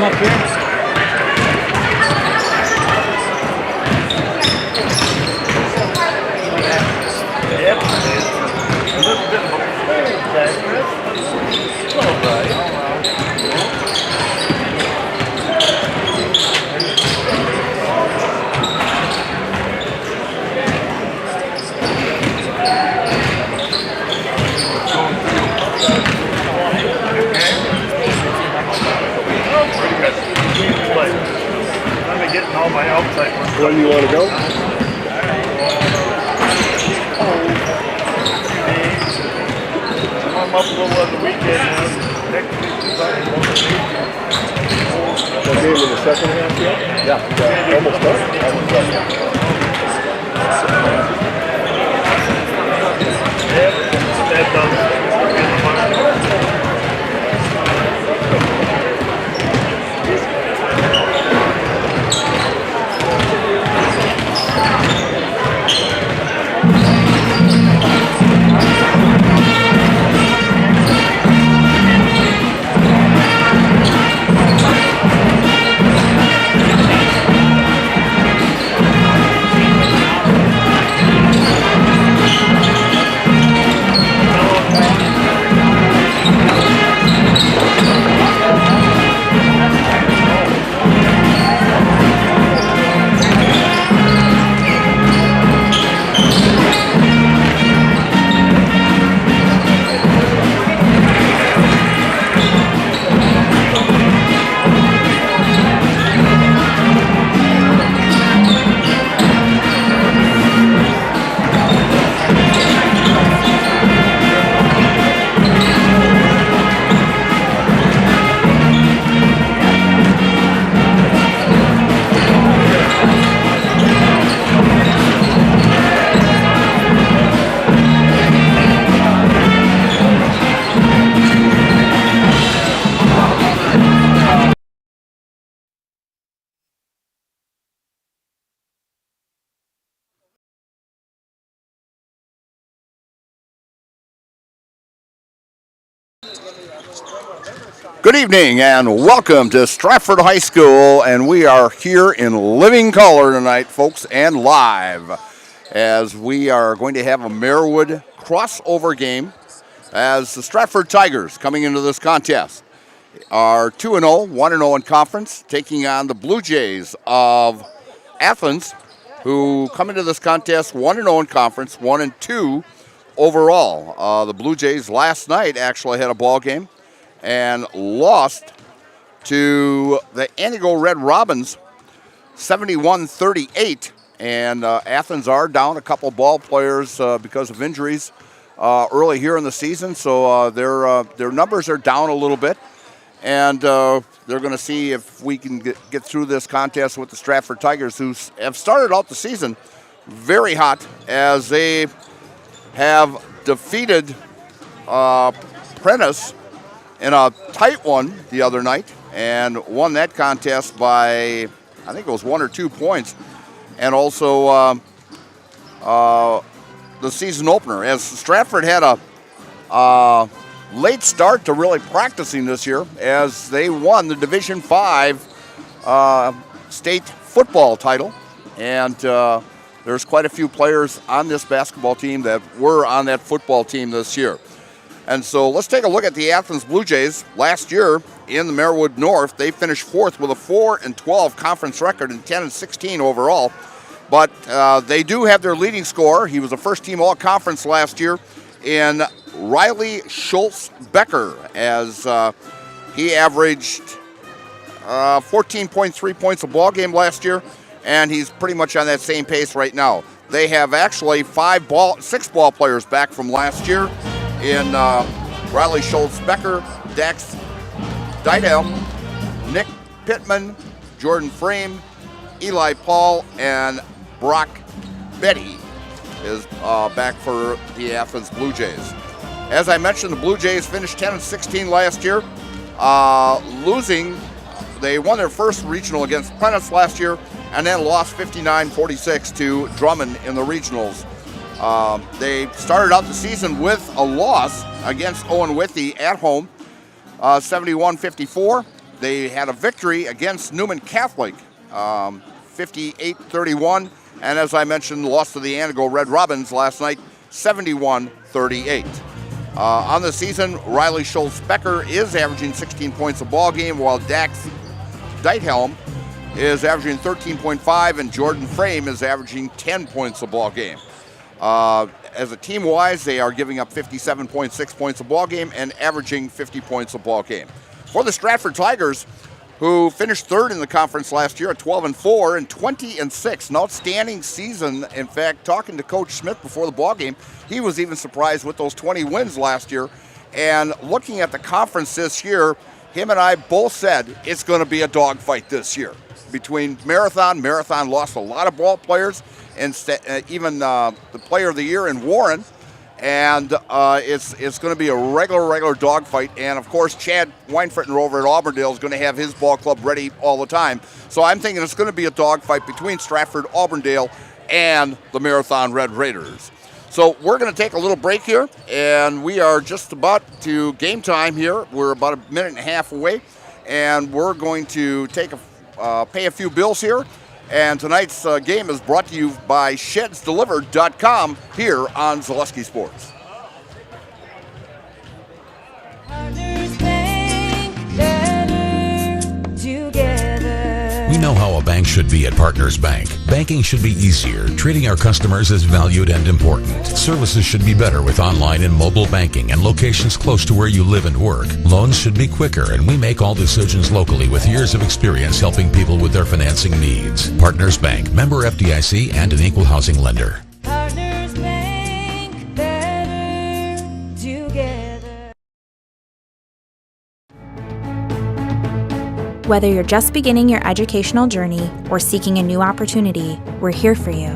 up here. Yep. A little bit of a cold day, Chris. It's all right. Let me get all my outside ones. Where do you want to go? I'm up a little on the weekend. Next week is That game in the second half yet? Yeah, almost done. that does. Good evening and welcome to Stratford High School, and we are here in living color tonight, folks, and live, as we are going to have a Marewood crossover game as the Stratford Tigers coming into this contest are 2-0, 1-0 in conference, taking on the Blue Jays of Athens, who come into this contest 1-0 in conference, 1-2 overall. The Blue Jays last night actually had a ball game and lost to the Antigo Red Robins 71-38, and Athens are down a couple ball players because of injuries early here in the season, so their numbers are down a little bit, and they're going to see if we can get through this contest with the Stratford Tigers, who have started out the season very hot, as they have defeated Prentice in a tight one the other night and won that contest by, I think it was 1 or 2 points, and also the season opener, as Stratford had a late start to really practicing this year, as they won the Division V state football title, and there's quite a few players on this basketball team that were on that football team this year. And so let's take a look at the Athens Blue Jays. Last year in the Marewood North, they finished fourth with a 4-12 conference record and 10-16 overall. But they do have their leading scorer. He was a first-team all-conference last year in Riley Schultz-Becker, as he averaged 14.3 points a ball game last year, and he's pretty much on that same pace right now. They have actually 6 ball players back from last year in Riley Schultz-Becker, Dax Dydell, Nick Pittman, Jordan Frame, Eli Paul, and Brock Betty is back for the Athens Blue Jays. As I mentioned, the Blue Jays finished 10-16 last year, losing. They won their first regional against Prentice last year, and then lost 59-46 to Drummond in the regionals. They started out the season with a loss against Owen Withey at home, 71-54, they had a victory against Newman Catholic, 58-31. And as I mentioned, lost to the Antigo Red Robins last night, 71-38. On the season, Riley Schultz-Becker is averaging 16 points a ball game, while Dax Deithelm is averaging 13.5, and Jordan Frame is averaging 10 points a ball game. As a team-wise, they are giving up 57.6 points a ball game and averaging 50 points a ball game. For the Stratford Tigers, who finished third in the conference last year at 12-4 and 20-6, an outstanding season. In fact, talking to Coach Smith before the ball game, he was even surprised with those 20 wins last year. And looking at the conference this year, him and I both said it's going to be a dogfight this year. Between Marathon lost a lot of ball players, and even the player of the year in Warren, and it's going to be a regular dogfight. And of course, Chad Weinfritton over at Auburndale is going to have his ball club ready all the time. So I'm thinking it's going to be a dogfight between Stratford, Auburndale, and the Marathon Red Raiders. So we're going to take a little break here, and we are just about to game time here. We're about a minute and a half away, and we're going to pay a few bills here. And tonight's game is brought to you by ShedsDelivered.com here on Zaleski Sports. We know how a bank should be at Partners Bank. Banking should be easier. Treating our customers as valued and important. Services should be better with online and mobile banking and locations close to where you live and work. Loans should be quicker, and we make all decisions locally with years of experience helping people with their financing needs. Partners Bank, member FDIC, and an equal housing lender. Partners Bank, better together. Whether you're just beginning your educational journey or seeking a new opportunity, we're here for you.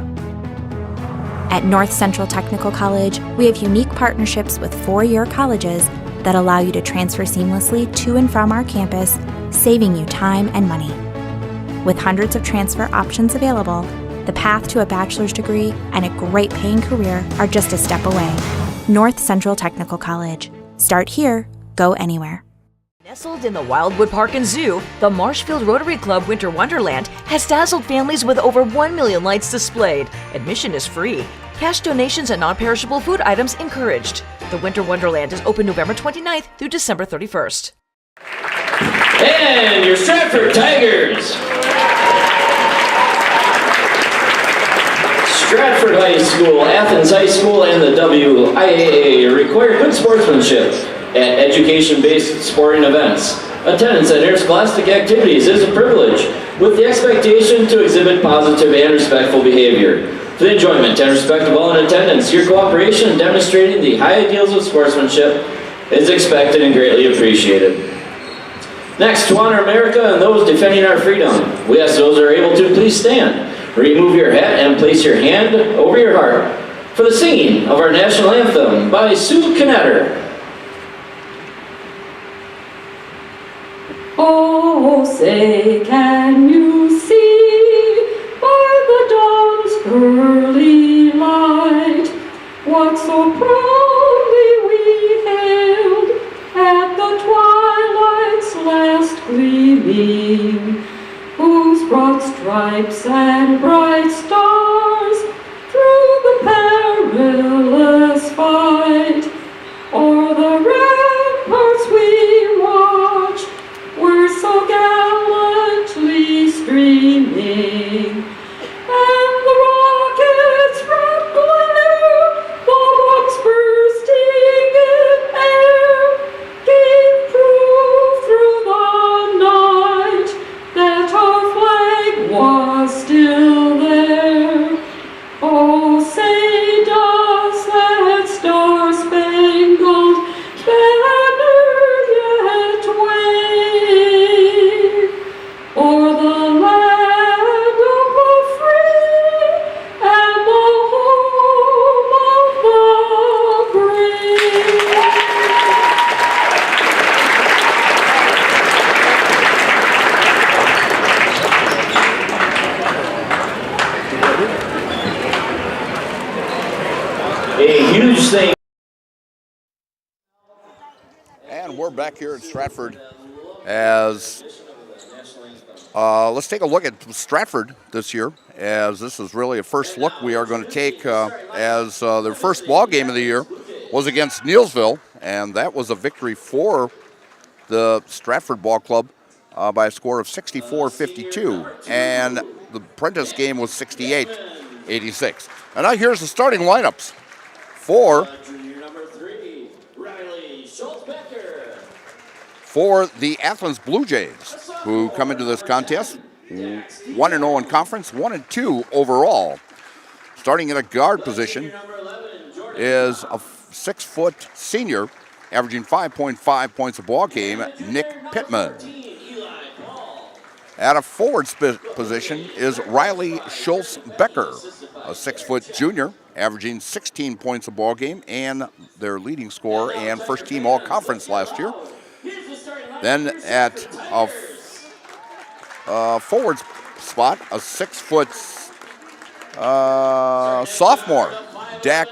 At North Central Technical College, we have unique partnerships with four-year colleges that allow you to transfer seamlessly to and from our campus, saving you time and money. With hundreds of transfer options available, the path to a bachelor's degree and a great paying career are just a step away. North Central Technical College. Start here, go anywhere. Nestled in the Wildwood Park and Zoo, the Marshfield Rotary Club Winter Wonderland has dazzled families with over 1 million lights displayed. Admission is free. Cash donations and non-perishable food items encouraged. The Winter Wonderland is open November 29th through December 31st. And your Stratford Tigers. Stratford High School, Athens High School, and the WIAA require good sportsmanship at education-based sporting events. Attendance at interscholastic activities is a privilege, with the expectation to exhibit positive and respectful behavior. For the enjoyment and respect of all in attendance, your cooperation in demonstrating the high ideals of sportsmanship is expected and greatly appreciated. Next, to honor America and those defending our freedom, we ask those who are able to please stand, remove your hat, and place your hand over your heart for the singing of our national anthem by Sue Knetter. Oh, say, can you see by the dawn's early light what so proudly we hailed at the twilight's last gleaming, whose broad stripes and bright stars through the perilous fight o'er the ramparts we watch were so gallantly streaming, and the rockets from glare, the bombs bursting in air, gave proof through the night that our flag was still there. Oh, say does that star-spangled banner yet wave o'er the land of the free and the home of the brave? A huge thing. And we're back here at Stratford as Let's take a look at Stratford this year, as this is really a first look we are going to take as their first ball game of the year was against Neillsville, and that was a victory for the Stratford Ball Club by a score of 64-52, and the Prentice game was 68-86. And now here's the starting lineups for the Athens Blue Jays, who come into this contest 1-0 in conference, 1-2 overall. Starting at a guard position is a 6-foot senior, averaging 5.5 points a ball game, Nick Pittman. At a forward position is Riley Schultz-Becker, a 6-foot junior, averaging 16 points a ball game and their leading scorer and first team all-conference last year. Then at a forward spot, a 6-foot sophomore, Dak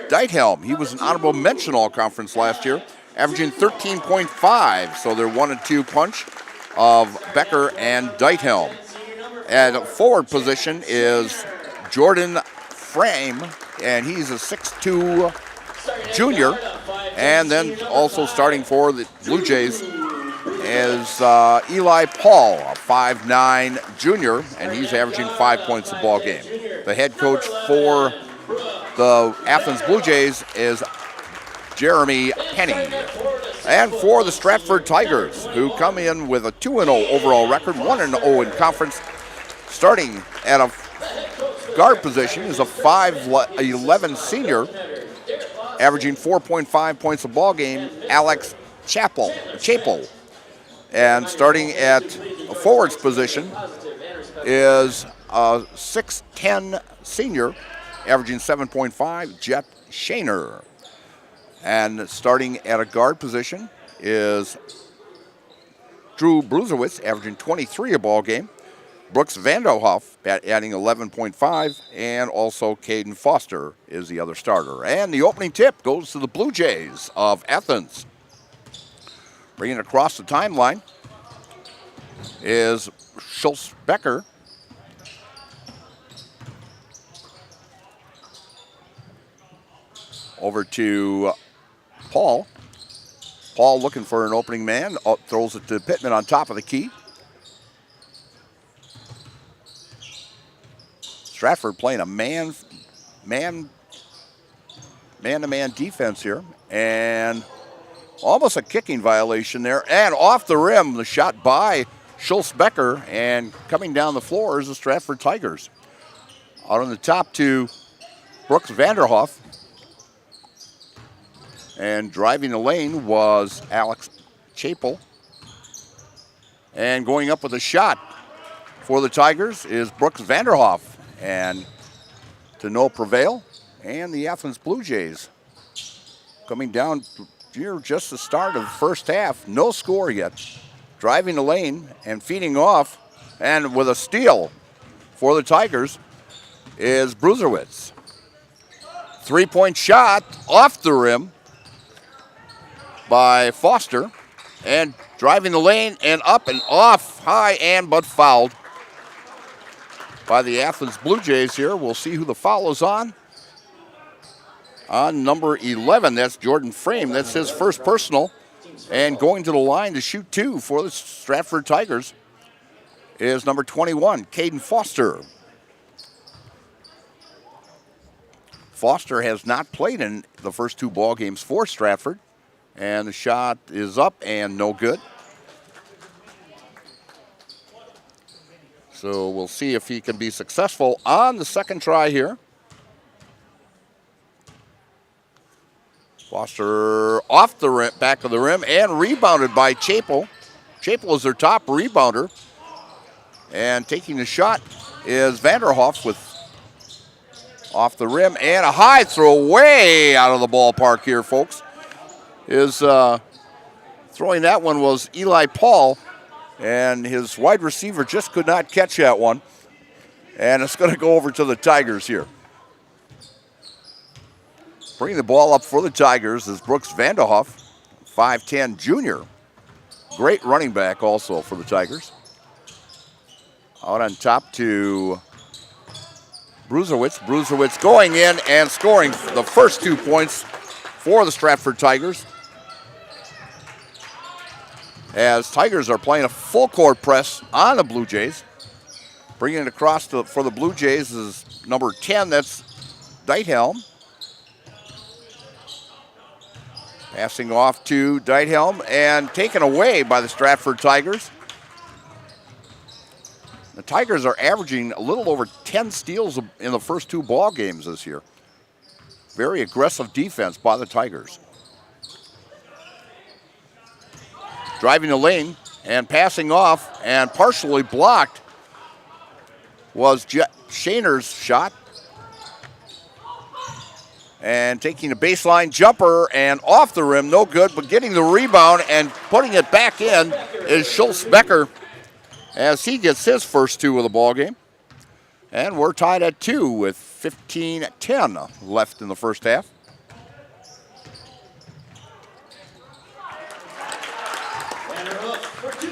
Deithelm. He was an honorable mention all-conference last year, averaging 13.5, so they're 1-2 punch of Becker and Deithelm. At a forward position is Jordan Frame, and he's a 6'2 junior. And then also starting for the Blue Jays is Eli Paul, a 5'9 junior, and he's averaging 5 points a ball game. The head coach for the Athens Blue Jays is Jeremy Penny. And for the Stratford Tigers, who come in with a 2-0 overall record, 1-0 in conference, starting at a guard position is a 5'11 senior, averaging 4.5 points a ball game, Alex Chapel. And starting at a forwards position is a 6'10 senior, averaging 7.5, Jet Shaner. And starting at a guard position is Drew Bruzewitz, averaging 23 a ball game, Brooks Vanderhoff adding 11.5, and also Caden Foster is the other starter. And the opening tip goes to the Blue Jays of Athens. Bringing it across the timeline is Schultz-Becker. Over to Paul. Paul looking for an opening man, throws it to Pittman on top of the key. Stratford playing a man-to-man defense here, and almost a kicking violation there. And off the rim, the shot by Schultz-Becker, and coming down the floor is the Stratford Tigers. Out on the top to Brooks Vanderhoff. And driving the lane was Alex Chapel. And going up with a shot for the Tigers is Brooks Vanderhoff. And to no prevail. And the Athens Blue Jays coming down here just the start of the first half. No score yet. Driving the lane and feeding off. And with a steal for the Tigers is Bruzewitz. 3-point shot off the rim by Foster, and driving the lane and up and off high and but fouled by the Athens Blue Jays here. We'll see who the foul is on. On number 11, that's Jordan Frame. That's his first personal. And going to the line to shoot two for the Stratford Tigers is number 21, Caden Foster. Foster has not played in the first two ball games for Stratford. And the shot is up and no good. So we'll see if he can be successful on the second try here. Foster off the rim, back of the rim, and rebounded by Chapel. Chapel is their top rebounder. And taking the shot is Vanderhoff with off the rim, and a high throw way out of the ballpark here, folks. Throwing that one was Eli Paul, and his wide receiver just could not catch that one. And it's going to go over to the Tigers here. Bringing the ball up for the Tigers is Brooks Vanderhoff, 5'10 junior. Great running back also for the Tigers. Out on top to Bruserwitz. Bruserwitz going in and scoring the first 2 points for the Stratford Tigers. As Tigers are playing a full court press on the Blue Jays. Bringing it across for the Blue Jays is number 10, that's Deithelm. Passing off to Deithelm and taken away by the Stratford Tigers. The Tigers are averaging a little over 10 steals in the first 2 ball games this year. Very aggressive defense by the Tigers. Driving the lane and passing off and partially blocked was Shaner's shot. And taking a baseline jumper and off the rim, no good, but getting the rebound and putting it back in is Schultz-Becker as he gets his first 2 of the ball game. And we're tied at 2 with 15-10 left in the first half.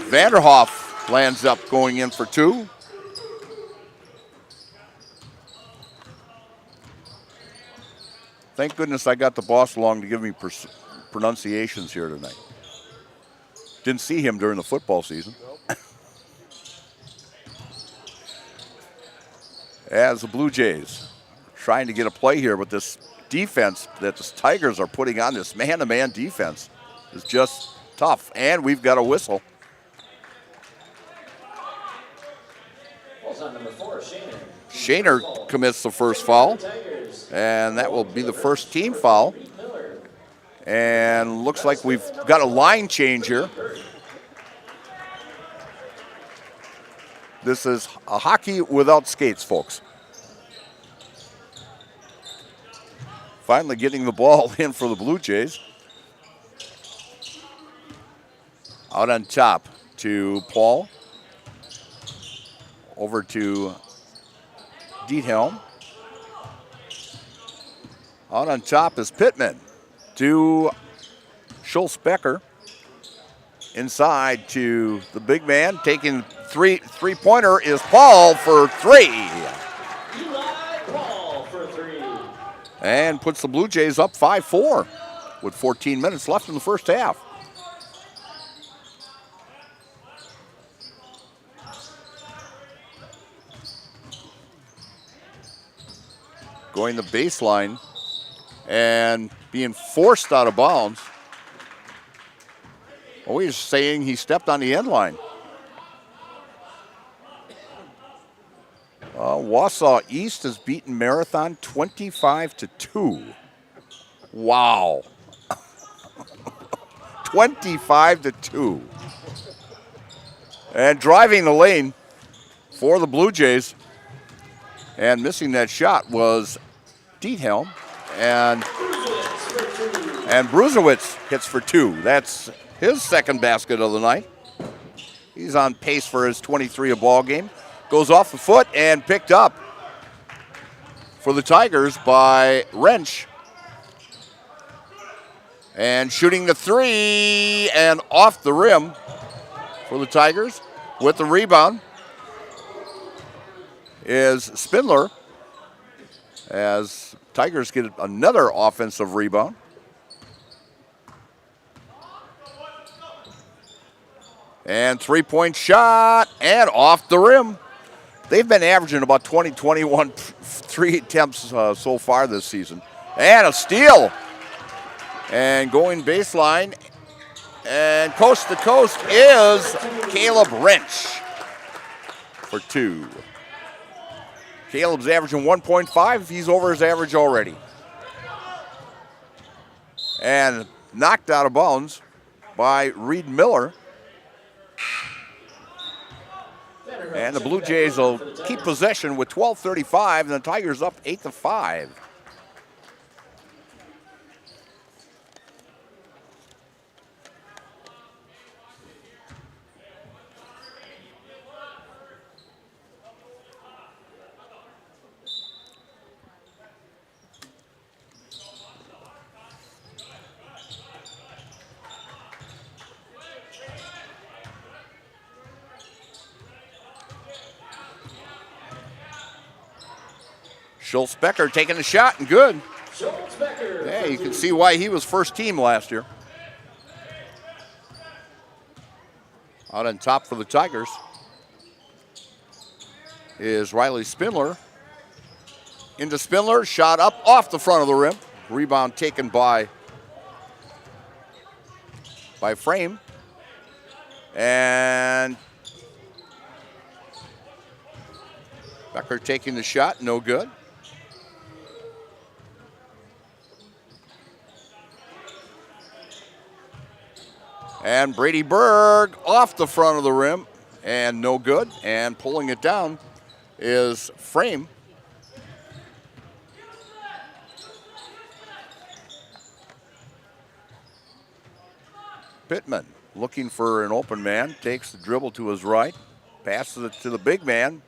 Vanderhoff lands up going in for 2. Thank goodness I got the boss along to give me pronunciations here tonight. Didn't see him during the football season. As the Blue Jays trying to get a play here, but this defense that the Tigers are putting on, this man-to-man defense, is just tough. And we've got a whistle. Number 4, Shaner commits the first foul. And that will be the first team foul. And looks like we've got a line change here. This is a hockey without skates, folks. Finally getting the ball in for the Blue Jays. Out on top to Paul. Over to Diethelm. Out on top is Pittman to Schultz-Becker. Inside to the big man. Taking three-pointer is Paul for 3. Eli Paul for 3. And puts the Blue Jays up 5-4 with 14 minutes left in the first half. Going the baseline and being forced out of bounds. Oh, he's saying he stepped on the end line. Wausau East has beaten Marathon 25-2. Wow. 25-2. And driving the lane for the Blue Jays and missing that shot was Diethelm, and Bruserwitz hits for 2. That's his second basket of the night. He's on pace for his 23 a ball game. Goes off the foot and picked up for the Tigers by Wrench. And shooting the 3 and off the rim for the Tigers with the rebound is Spindler, as Tigers get another offensive rebound. And three-point shot and off the rim. They've been averaging about 21 three attempts so far this season. And a steal. And going baseline and coast to coast is Caleb Wrench for 2. Caleb's averaging 1.5. He's over his average already. And knocked out of bounds by Reed Miller. And the Blue Jays will keep possession with 12:35, and the Tigers up 8-5. Schultz Becker taking the shot and good. Schultz Becker. Yeah, you can see why he was first team last year. Out on top for the Tigers is Riley Spindler. Into Spindler, shot up off the front of the rim. Rebound taken by Frame. And Becker taking the shot, no good. And Brady Berg off the front of the rim and no good. And pulling it down is Frame. Pittman looking for an open man, takes the dribble to his right, passes it to the big man,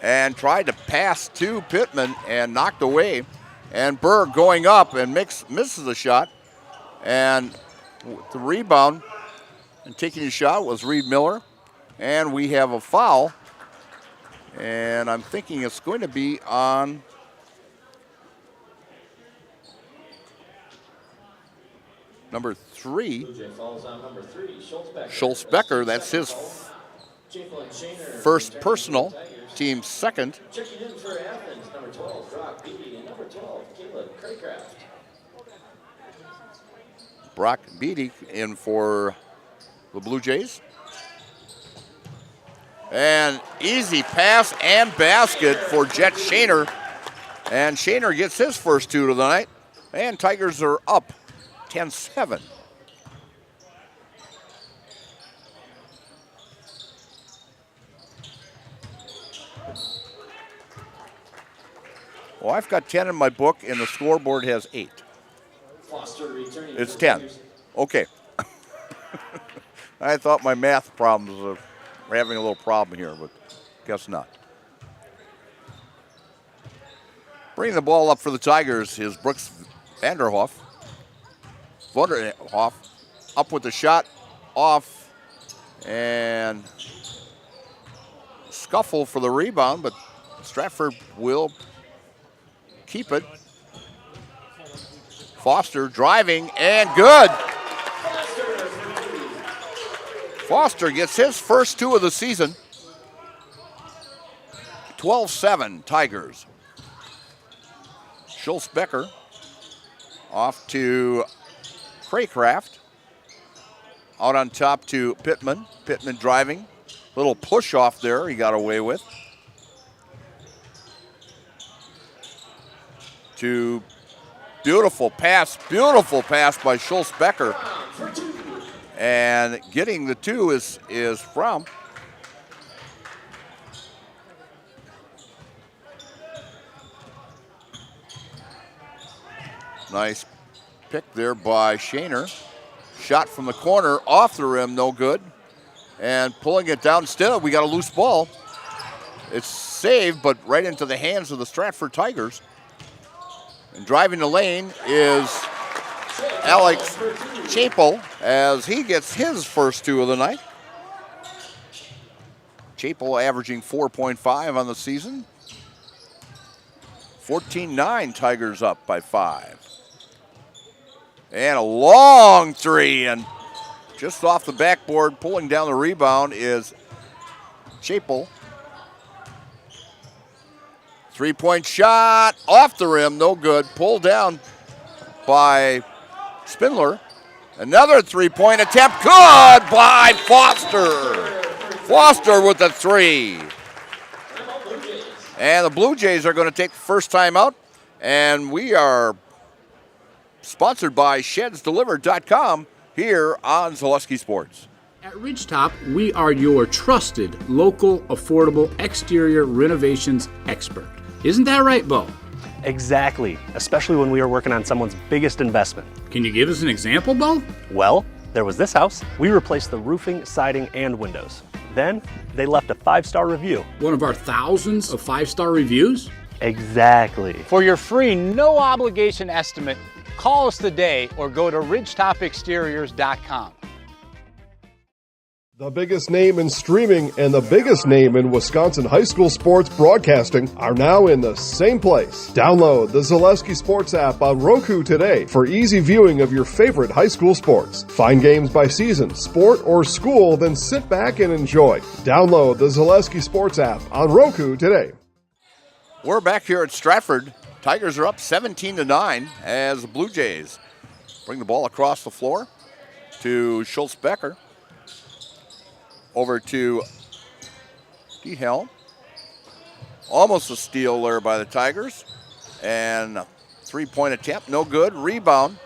and tried to pass to Pittman and knocked away. And Berg going up and misses the shot. And the rebound and taking the shot was Reed Miller. And we have a foul. And I'm thinking it's going to be on number 3. Blue Jay falls on number 3, Schultz Becker. Schultz Becker, that's his first personal, team second. Checking in for Athens, number 12, Brock Beatty, and number 12, Caleb Craycraft. Brock Beatty in for the Blue Jays. And easy pass and basket for Jet Shaner. And Shaner gets his first 2 of the night. And Tigers are up 10-7. Well, I've got 10 in my book, and the scoreboard has 8. Foster returning. It's 10. Okay. I thought my math problems were having a little problem here, but guess not. Bringing the ball up for the Tigers is Brooks Vanderhoff. Vanderhoff up with the shot, off, and scuffle for the rebound, but Stratford will keep it. Foster driving and good. Foster gets his first 2 of the season. 12-7 Tigers. Schultz Becker off to Craycraft. Out on top to Pittman. Pittman driving. Little push off there he got away with. To beautiful pass by Schultz Becker. And getting the 2 is from nice pick there by Shaner. Shot from the corner, off the rim, no good. And pulling it down, still we got a loose ball. It's saved, but right into the hands of the Stratford Tigers. And driving the lane is Alex Chapel as he gets his first 2 of the night. Chapel averaging 4.5 on the season. 14-9 Tigers up by 5. And a long 3, and just off the backboard, pulling down the rebound is Chapel. 3-point shot, off the rim, no good. Pulled down by Spindler. Another 3-point attempt, good by Foster. Foster with the 3. And the Blue Jays are going to take the first time out, and we are sponsored by ShedsDelivered.com here on Zaleski Sports. At Ridgetop, we are your trusted, local, affordable exterior renovations expert. Isn't that right, Bo? Exactly, especially when we are working on someone's biggest investment. Can you give us an example, Bo? Well, there was this house. We replaced the roofing, siding, and windows. Then, they left a 5-star review. One of our thousands of 5-star reviews? Exactly. For your free, no-obligation estimate, call us today or go to ridgetopexteriors.com. The biggest name in streaming and the biggest name in Wisconsin high school sports broadcasting are now in the same place. Download the Zaleski Sports app on Roku today for easy viewing of your favorite high school sports. Find games by season, sport, or school, then sit back and enjoy. Download the Zaleski Sports app on Roku today. We're back here at Stratford. Tigers are up 17-9 as the Blue Jays bring the ball across the floor to Schultz-Becker. Over to Diethelm. Almost a steal there by the Tigers. And a three-point attempt, no good. Rebound.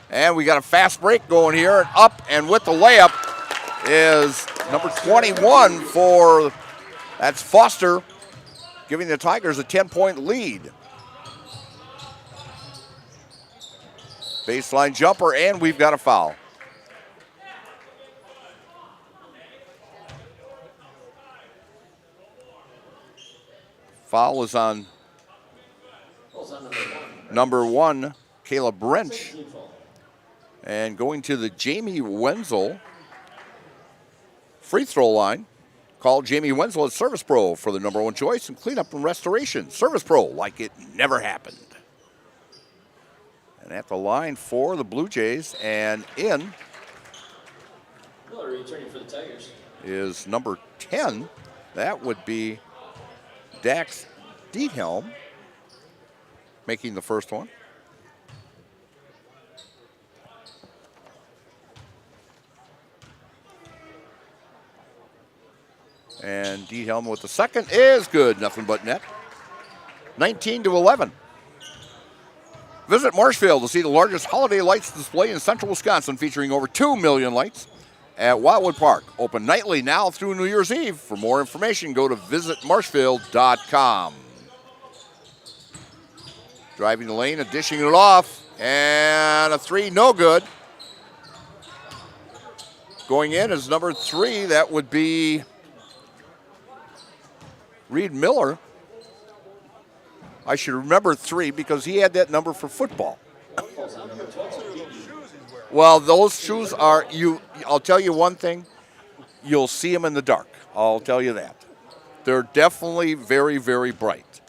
And we got a fast break going here. And up and with the layup is number 21 for, that's Foster, giving the Tigers a 10-point lead. Baseline jumper, and we've got a foul. Foul is on number 1, Caleb Wrench. And going to the Jamie Wenzel free throw line. Call Jamie Wenzel at Service Pro for the number 1 choice in cleanup and restoration. Service Pro, like it never happened. And at the line for the Blue Jays and in Miller returning for the Tigers is number 10. That would be Dax Diethelm making the first one. And Diethelm with the second is good. Nothing but net. 19-11. Visit Marshfield to see the largest holiday lights display in central Wisconsin, featuring over 2 million lights at Wildwood Park. Open nightly now through New Year's Eve. For more information, go to visitmarshfield.com. Driving the lane and dishing it off. And a three, no good. Going in is number 3. That would be Reed Miller. I should remember 3 because he had that number for football. Well, those shoes are, I'll tell you one thing, you'll see them in the dark. I'll tell you that. They're definitely very, very bright.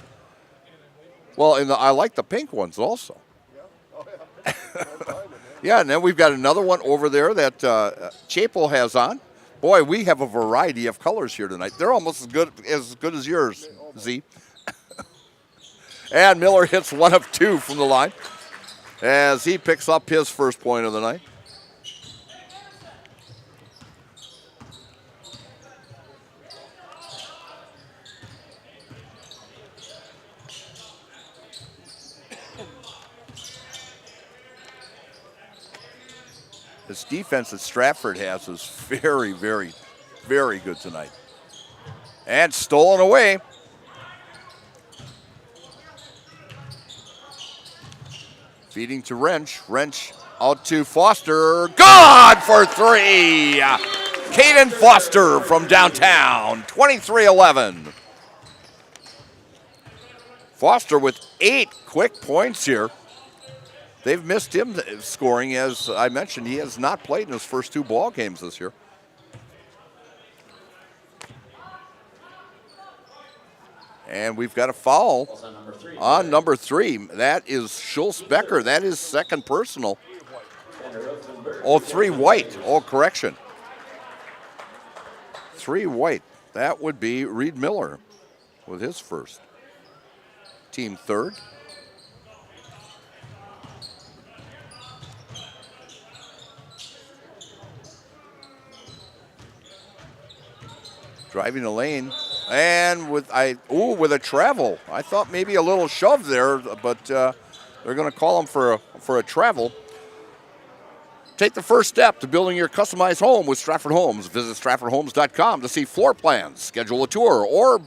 Well, and I like the pink ones also. Yeah, and then we've got another one over there that Chapel has on. Boy, we have a variety of colors here tonight. They're almost as good as yours, Z. And Miller hits 1 of 2 from the line as he picks up his first point of the night. This defense that Stratford has is very, very, very good tonight. And stolen away. Feeding to Wrench. Wrench out to Foster. Good for 3. Caden Foster from downtown. 23-11. Foster with 8 quick points here. They've missed him scoring. As I mentioned, he has not played in his first 2 ball games this year. And we've got a foul on number 3. That is Schultz-Becker. That is second personal. Oh, 3 white. Oh, correction. 3 white. That would be Reed Miller with his first. Team third. Driving the lane. And with a travel. I thought maybe a little shove there, but they're going to call him for a travel. Take the first step to building your customized home with Stratford Homes. Visit StratfordHomes.com to see floor plans, schedule a tour, or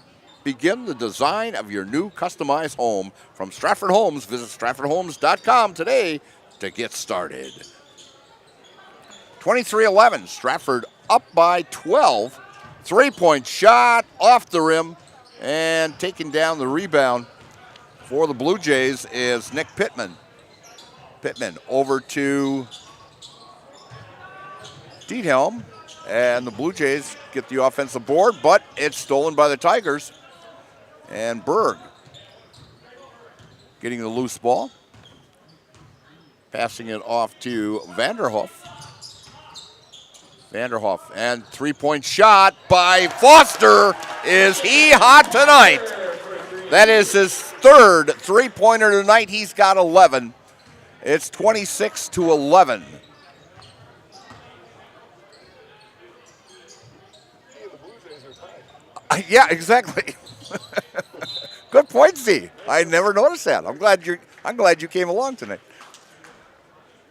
begin the design of your new customized home from Stratford Homes. Visit StratfordHomes.com today to get started. 23-11, Stratford up by 12. 3-point shot off the rim, and taking down the rebound for the Blue Jays is Nick Pittman. Pittman over to Diethelm, And the Blue Jays get the offensive board, but it's stolen by the Tigers. And Berg getting the loose ball. Passing it off to Vanderhoff. And three-point shot by Foster. Is he hot tonight? That is his third three-pointer tonight. He's got 11. It's 26-11. Yeah, exactly. Good point, Z. I never noticed that. I'm glad you came along tonight.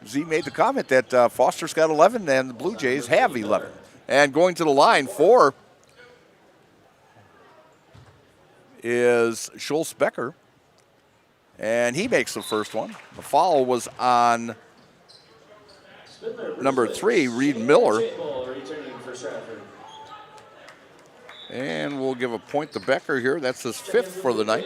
Z made the comment that Foster's got 11 and the Blue Jays have 11. And going to the line for is Schultz-Becker. And he makes the first one. The foul was on number 3, Reed Miller. And we'll give a point to Becker here. That's his 5th for the night.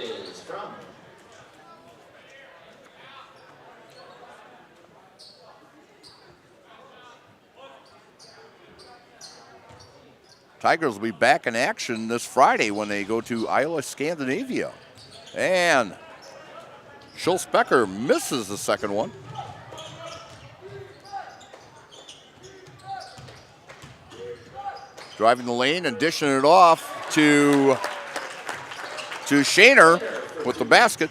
Tigers will be back in action this Friday when they go to Iowa Scandinavia. And Schultz-Becker misses the second one. Driving the lane and dishing it off to Shaner with the basket.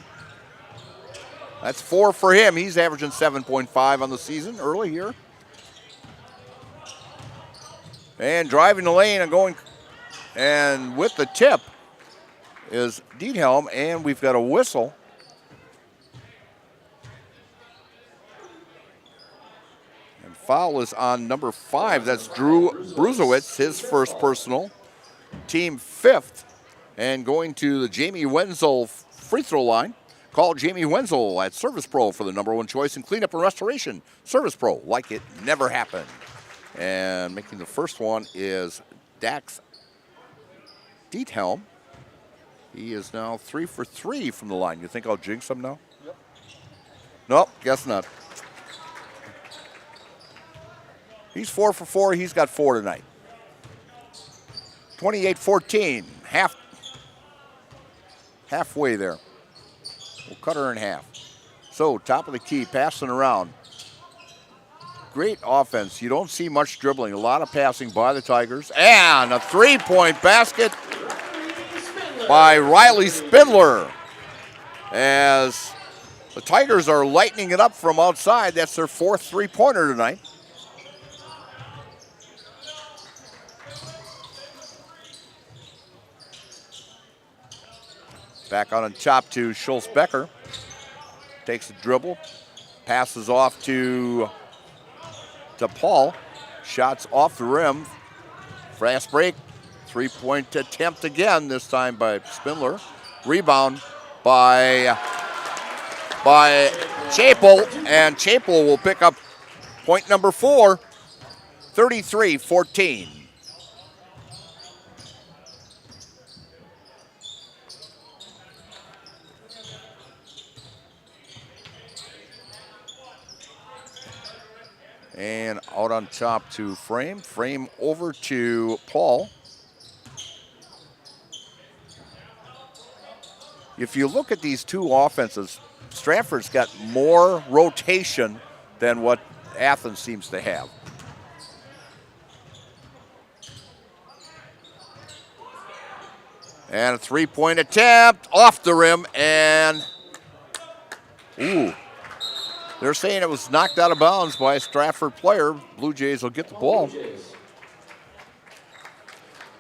That's 4 for him. He's averaging 7.5 on the season early here. And driving the lane and going, and with the tip is Diethelm, and we've got a whistle. And foul is on number 5. That's Drew Bruzowitz, his first personal, team 5th. And going to the Jamie Wenzel free throw line. Call Jamie Wenzel at Service Pro for the #1 choice in cleanup and restoration. Service Pro, like it never happened. And making the first one is Dax Diethelm. He is now 3 for 3 from the line. You think I'll jinx him now? Yep. Nope, guess not. He's 4 for 4. He's got 4 tonight. 28-14. Halfway there. We'll cut her in half. So, top of the key, passing around. Great offense. You don't see much dribbling. A lot of passing by the Tigers. And a three-point basket by Riley Spindler. As the Tigers are lightening it up from outside. That's their 4th three-pointer tonight. Back on top to Schultz-Becker. Takes a dribble. Passes off to Paul. Shots off the rim. Fast break. Three-point attempt again, this time by Spindler. Rebound by Chapel. And Chapel will pick up point number 4. 33-14. And out on top to Frame. Frame over to Paul. If you look at these two offenses, Stratford's got more rotation than what Athens seems to have. And a three-point attempt off the rim, and ooh. They're saying it was knocked out of bounds by a Stratford player. Blue Jays will get the ball.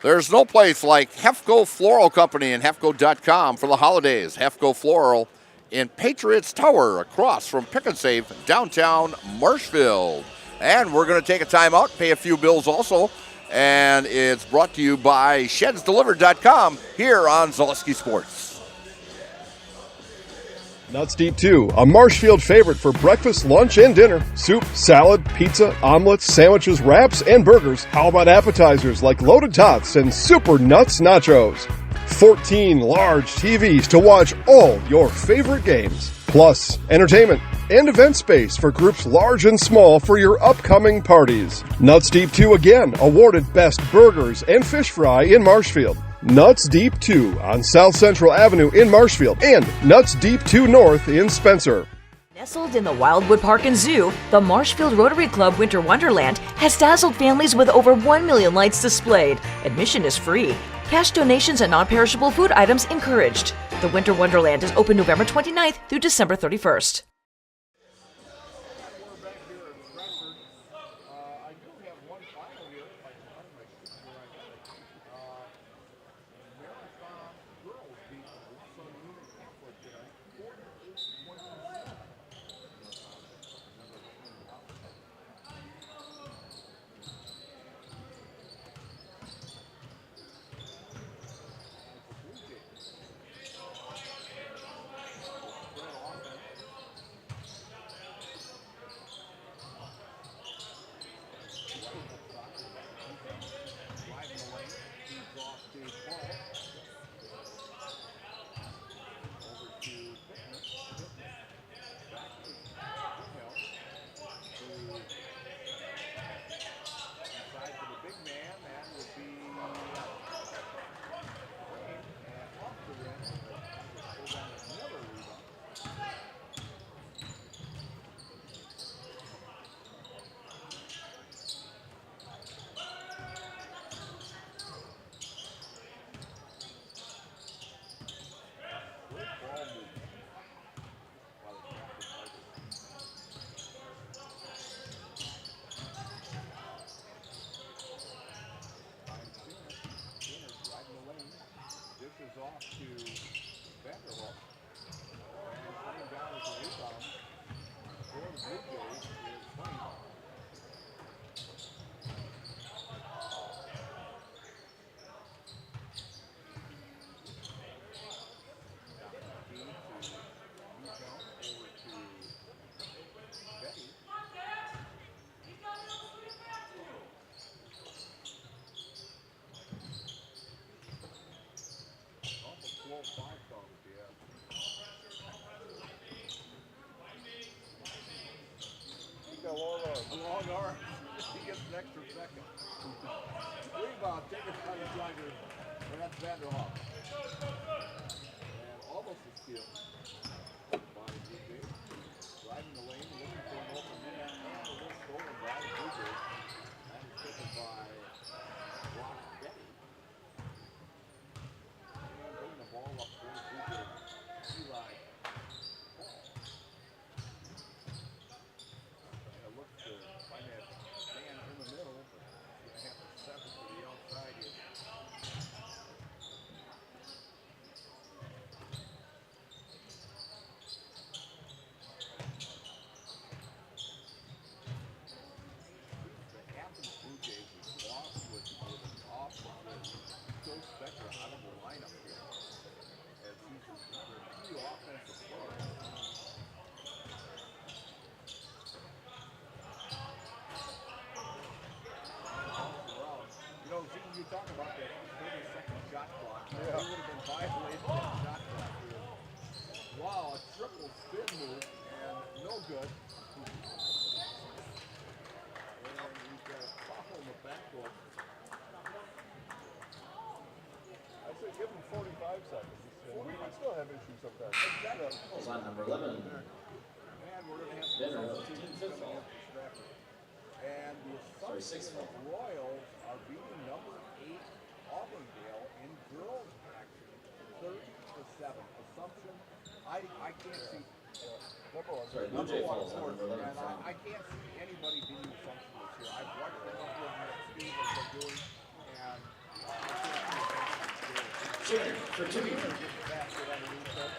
There's no place like Hefco Floral Company and Hefco.com for the holidays. Hefco Floral in Patriots Tower across from Pick and Save, downtown Marshfield. And we're going to take a timeout, pay a few bills also. And it's brought to you by ShedsDelivered.com here on Zaleski Sports. Nuts Deep 2, a Marshfield favorite for breakfast, lunch, and dinner. Soup, salad, pizza, omelets, sandwiches, wraps, and burgers. How about appetizers like loaded tots and super nuts nachos? 14 large TVs to watch all your favorite games. Plus, entertainment, and event space for groups large and small for your upcoming parties. Nuts Deep 2 again awarded Best Burgers and Fish Fry in Marshfield. Nuts Deep 2 on South Central Avenue in Marshfield and Nuts Deep 2 North in Spencer. Nestled in the Wildwood Park and Zoo, the Marshfield Rotary Club Winter Wonderland has dazzled families with over 1 million lights displayed. Admission is free. Cash donations and non-perishable food items encouraged. The Winter Wonderland is open November 29th through December 31st. We're back here in Stratford. I do have one final here. If I can find my picture, I got it. Marathon girls beat Sun Union Catholic tonight, 48-27. Off to Vanderhook, and coming down as a rebound for the Blue Jays is Wayne. Long arm. He gets an extra second. Rebound taken by the Tiger. And that's Vanderhoff. And almost a steal by Blue Jays. Driving the lane, looking for an open rebound. And a little stolen by the Blue Jays. That is taken by Rock Betty. And bringing the ball up for the Blue Jays. Eli. You talk about that 30-second shot clock. Yeah. He would have been violated that shot clock here. Wow, a triple spin move and no good. And he's got a foul in the backcourt. I say give him 45 seconds. We can still have issues sometimes. Exactly. On number 11. And we're going to have some substitutions coming up for Stratford. And the Assumption Royals are beating number 8 Auburndale in girls action, 30-7. Assumption, I can't see. Number one, of course, and I can't see anybody beating Assumption this year. I've watched them up with Steve what they're doing, and I can't see for two. Basket underneath him.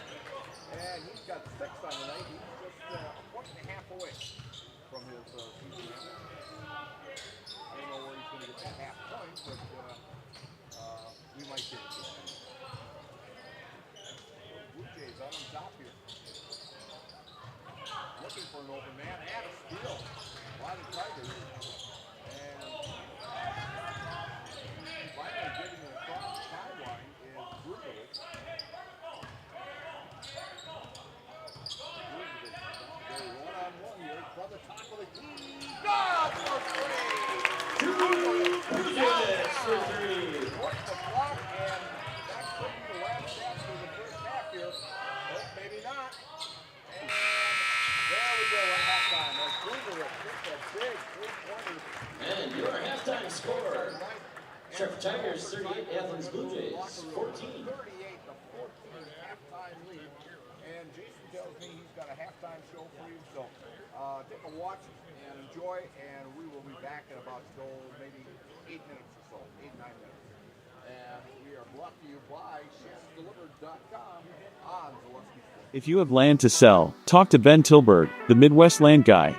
And he's got 6 on the night. He's just a point and a half away from his season. I don't know where he's going to get that half point, but we might get it. Blue Jays on top here. Looking for an open man and a steal by the Tigers. And finally getting it across the timeline is Brukovich. Very well. Athens Blue Jays, 14. 38-14 halftime lead. And Jason tells me he's got a halftime show for you. So take a watch and enjoy. And we will be back in about maybe 8 minutes or so, 8-9 minutes. And we are brought to you by chefsdelivered.com on Zaleski Sports. If you have land to sell, talk to Ben Tilburg, the Midwest land guy.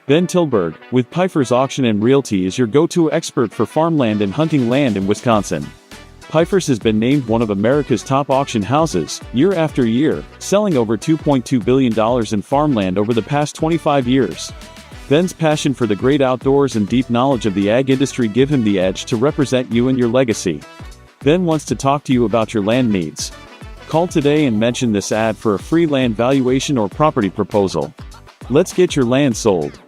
Ben Tilburg, with Pfeiffer's Auction and Realty, is your go-to expert for farmland and hunting land in Wisconsin. Pfeiffer's has been named one of America's top auction houses, year after year, selling over $2.2 billion in farmland over the past 25 years. Ben's passion for the great outdoors and deep knowledge of the ag industry give him the edge to represent you and your legacy. Ben wants to talk to you about your land needs. Call today and mention this ad for a free land valuation or property proposal. Let's get your land sold.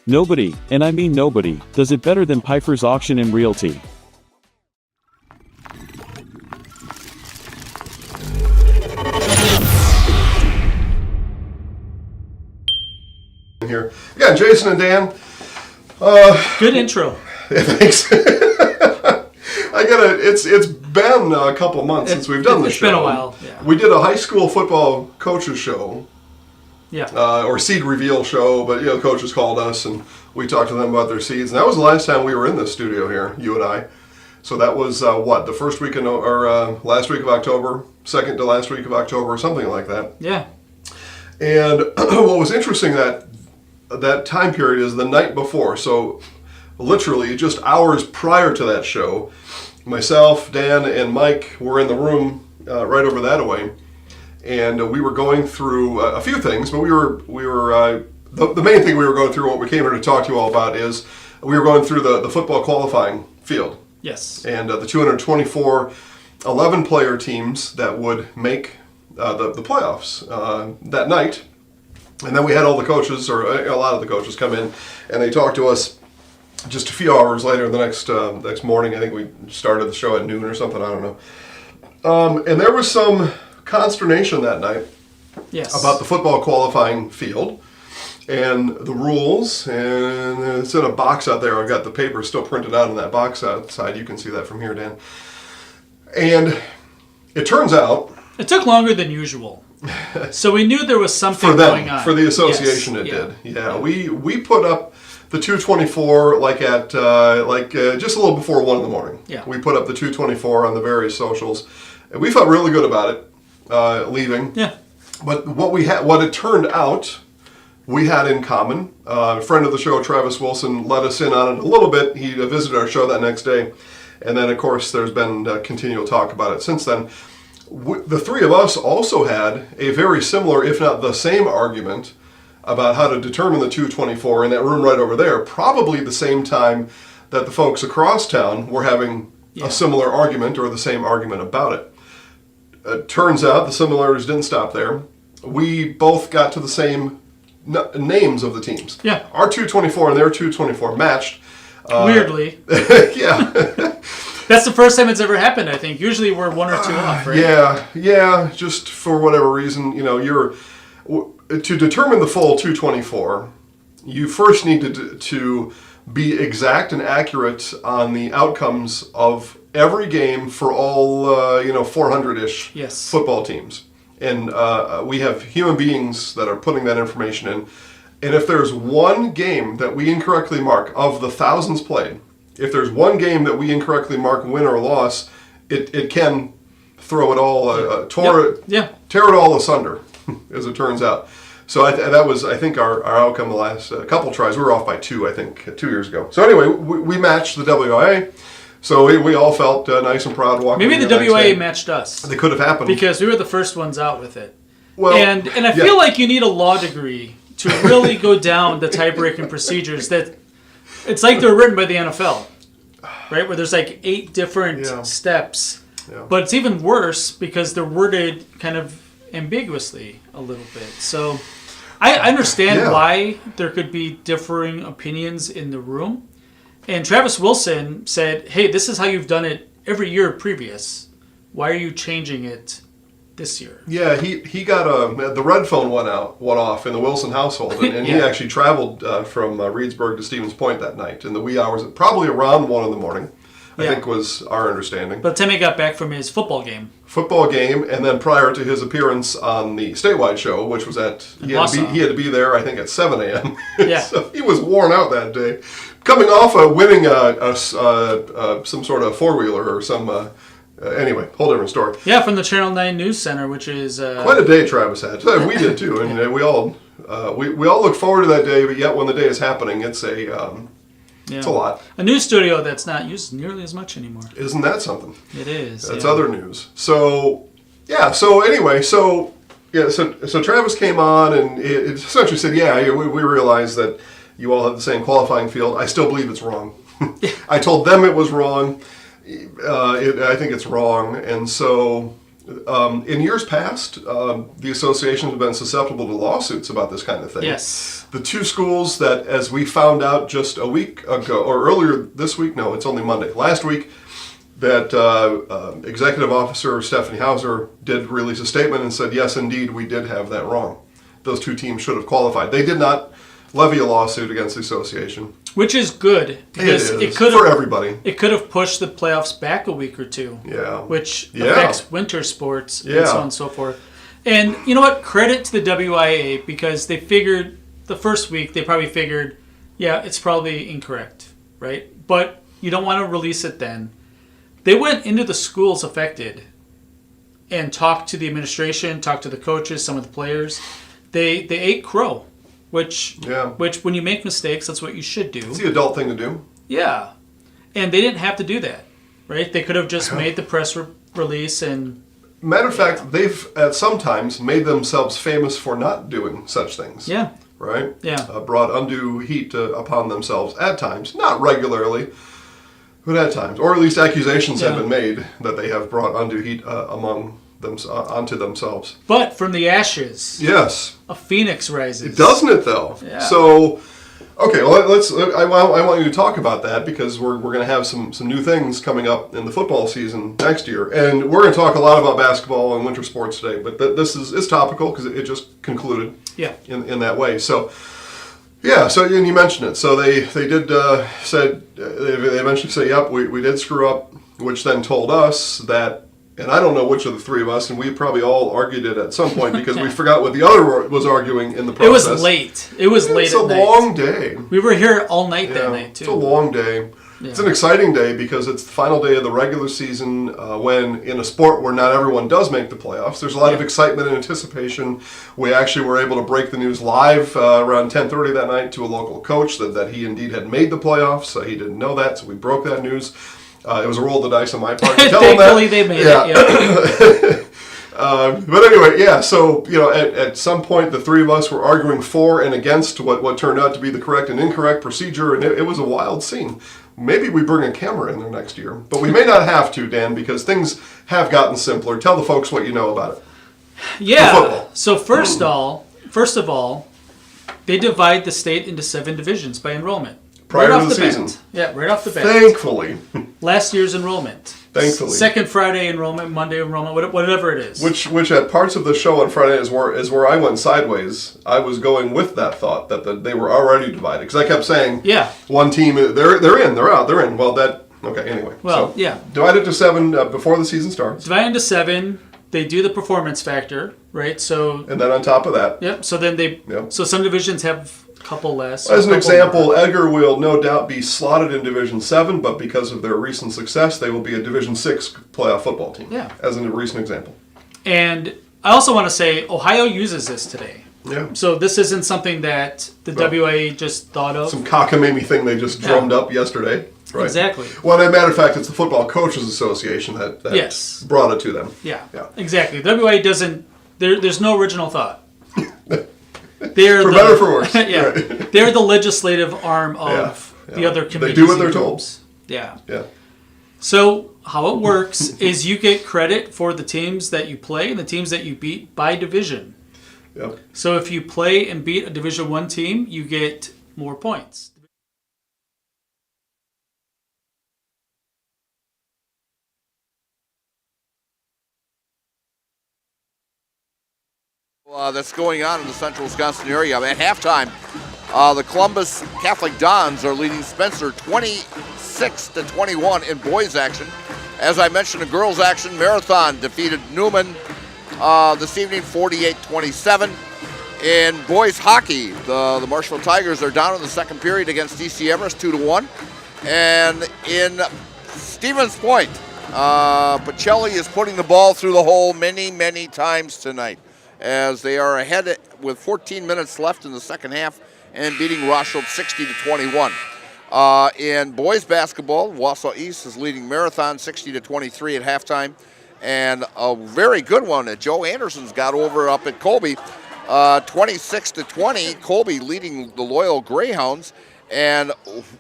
Nobody, and I mean nobody, does it better than Pfeiffer's Auction and Realty. Here, yeah, Jason and Dan. Good intro. Thanks. It's been a couple months since we've done the show. It's been a while. Yeah. We did a high school football coaches show. Yeah. Or seed reveal show, but coaches called us and we talked to them about their seeds. And that was the last time we were in the studio here, you and I. So that was the first week or last week of October, second to last week of October, something like that. Yeah. And what was interesting that time period is the night before. So literally just hours prior to that show, myself, Dan, and Mike were in the room right over that way. And we were going through a few things, but the main thing we were going through, what we came here to talk to you all about, is we were going through the football qualifying field. Yes. And the 224 11-player teams that would make the playoffs that night. And then we had all the coaches, or a lot of the coaches, come in, and they talked to us just a few hours later the next morning. I think we started the show at noon or something, I don't know. And there was some consternation that night about the football qualifying field and the rules, and it's in a box out there. I've got the paper still printed out in that box outside. You can see that from here, Dan. And it turns out it took longer than usual, so we knew there was something for them, going on. For the association, did. Yeah, we put up the 224 just a little before 1 in the morning. Yeah, we put up the 224 on the various socials, and we felt really good about it. Leaving. Yeah. But what it turned out, we had in common. A friend of the show, Travis Wilson, let us in on it a little bit. He visited our show that next day. And then, of course, there's been continual talk about it since then. The three of us also had a very similar, if not the same, argument about how to determine the 224 in that room right over there, probably the same time that the folks across town were having a similar argument or the same argument about it. Turns out the similarities didn't stop there. We both got to the same names of the teams. Yeah. Our 224 and their 224 matched. Weirdly. Yeah. That's the first time it's ever happened, I think. Usually we're 1 or 2 off, right? Yeah. Just for whatever reason, to determine the full 224, you first need to be exact and accurate on the outcomes of every game for all 400-ish football teams. And we have human beings that are putting that information in. And if there's one game that we incorrectly mark of the thousands played, if there's one game that we incorrectly mark win or loss, it can throw it all, tear it all asunder, as it turns out. So that was, I think, our outcome the last couple tries. We were off by 2, I think, 2 years ago. So anyway, we matched the WIAA. So we all felt nice and proud walking. Maybe the WIAA matched us. It could have happened. Because we were the first ones out with it. Well, and I feel like you need a law degree to really go down the tie-breaking procedures. That it's like they're written by the NFL, right? Where there's like 8 different steps. Yeah. But it's even worse because they're worded kind of ambiguously a little bit. So I understand why there could be differing opinions in the room. And Travis Wilson said, hey, this is how you've done it every year previous. Why are you changing it this year? Yeah, he got the red phone went off in the Wilson household, and he actually traveled from Reedsburg to Stevens Point that night in the wee hours, probably around 1 in the morning, I think was our understanding. By the time he got back from his football game, and then prior to his appearance on the statewide show, which was he had to be there, I think, at 7 a.m. Yeah. So he was worn out that day, coming off of winning some sort of four-wheeler or some. Anyway, whole different story. Yeah, from the Channel 9 News Center, which is quite a day Travis had. We did too, and we all look forward to that day. But yet, when the day is happening, it's a lot. A news studio that's not used nearly as much anymore. Isn't that something? It is. That's other news. So anyway, so Travis came on and it essentially said, we realize that you all have the same qualifying field. I still believe it's wrong. I told them it was wrong. I think it's wrong, and so in years past, the associations have been susceptible to lawsuits about this kind of thing. Yes. The two schools that, as we found out just a week ago, or earlier this week, no, it's only Monday, last week, that Executive Officer Stephanie Hauser did release a statement and said, yes, indeed, we did have that wrong. Those two teams should have qualified. They did not levy a lawsuit against the association. Which is good, because it could for everybody. It could have pushed the playoffs back a week or two. Yeah. Which affects winter sports and so on and so forth. And you know what? Credit to the WIAA, because they figured the first week, they probably figured, it's probably incorrect, right? But you don't want to release it then. They went into the schools affected and talked to the administration, talked to the coaches, some of the players. They ate crow. Which when you make mistakes, that's what you should do. It's the adult thing to do. Yeah. And they didn't have to do that, right? They could have just made the press release and... Matter of fact, they've at some times made themselves famous for not doing such things. Yeah. Right? Yeah. Brought undue heat upon themselves at times. Not regularly, but at times. Or at least accusations have been made that they have brought undue heat onto themselves. But from the ashes, yes, a phoenix rises. Doesn't it though? Yeah. So, okay, well, let's. I want you to talk about that, because we're going to have some new things coming up in the football season next year, and we're going to talk a lot about basketball and winter sports today. But this is topical because it just concluded. Yeah. In that way, so. Yeah, so and you mentioned it. So they did they eventually say, yep, we did screw up, which then told us that. And I don't know which of the three of us, and we probably all argued it at some point because we forgot what the other was arguing in the process. It was late. It was late at night. It's a long day. We were here all night that night, too. It's a long day. Yeah. It's an exciting day because it's the final day of the regular season when, in a sport where not everyone does make the playoffs, there's a lot of excitement and anticipation. We actually were able to break the news live around 10:30 that night to a local coach that he indeed had made the playoffs. He didn't know that, so we broke that news. It was a roll of the dice on my part to tell them that. Thankfully, they made it. But anyway, so at some point, the three of us were arguing for and against what turned out to be the correct and incorrect procedure, and it was a wild scene. Maybe we bring a camera in there next year, but we may not have to, Dan, because things have gotten simpler. Tell the folks what you know about it. Yeah. So first of all, they divide the state into 7 divisions by enrollment. Prior to the season. Yeah, right off the bat. Thankfully. Last year's enrollment. Thankfully. Second Friday enrollment, Monday enrollment, whatever it is. Which at parts of the show on Friday is where I went sideways. I was going with that thought that they were already divided. Because I kept saying, one team, they're in, they're out, they're in. Well, anyway. Well, Divide it to 7 before the season starts. Divide into 7. They do the performance factor, right? So. And then on top of that. Yep. So then so some divisions have couple less. As an example, Edgar will no doubt be slotted in Division 7, but because of their recent success, they will be a Division 6 playoff football team. Yeah. As a recent example. And I also want to say Ohio uses this today. Yeah. So this isn't something that the WIAA just thought of. Some cockamamie thing they just drummed up yesterday. Right. Exactly. Well, as a matter of fact, it's the Football Coaches Association that brought it to them. Yeah. Exactly. The WIAA doesn't. There's no original thought. They're for better or for worse. Right. They're the legislative arm of the other committees. They do what they're told. Yeah. Yeah. So how it works is you get credit for the teams that you play and the teams that you beat by division. Yep. So if you play and beat a Division 1 team, you get more points. That's going on in the central Wisconsin area. At halftime, the Columbus Catholic Dons are leading Spencer 27 26-21 in boys action. As I mentioned, in girls action, Marathon defeated Newman this evening 48-27. In boys hockey, the Marshfield Tigers are down in the second period against DC Everest 2-1. And in Stevens Point, Pacelli is putting the ball through the hole many, many times tonight, as they are ahead with 14 minutes left in the second half and beating Rothschild 60-21. In boys basketball, Wausau East is leading Marathon 60-23 at halftime. And a very good one that Joe Anderson's got over up at Colby, 26-20. Colby leading the Loyal Greyhounds. And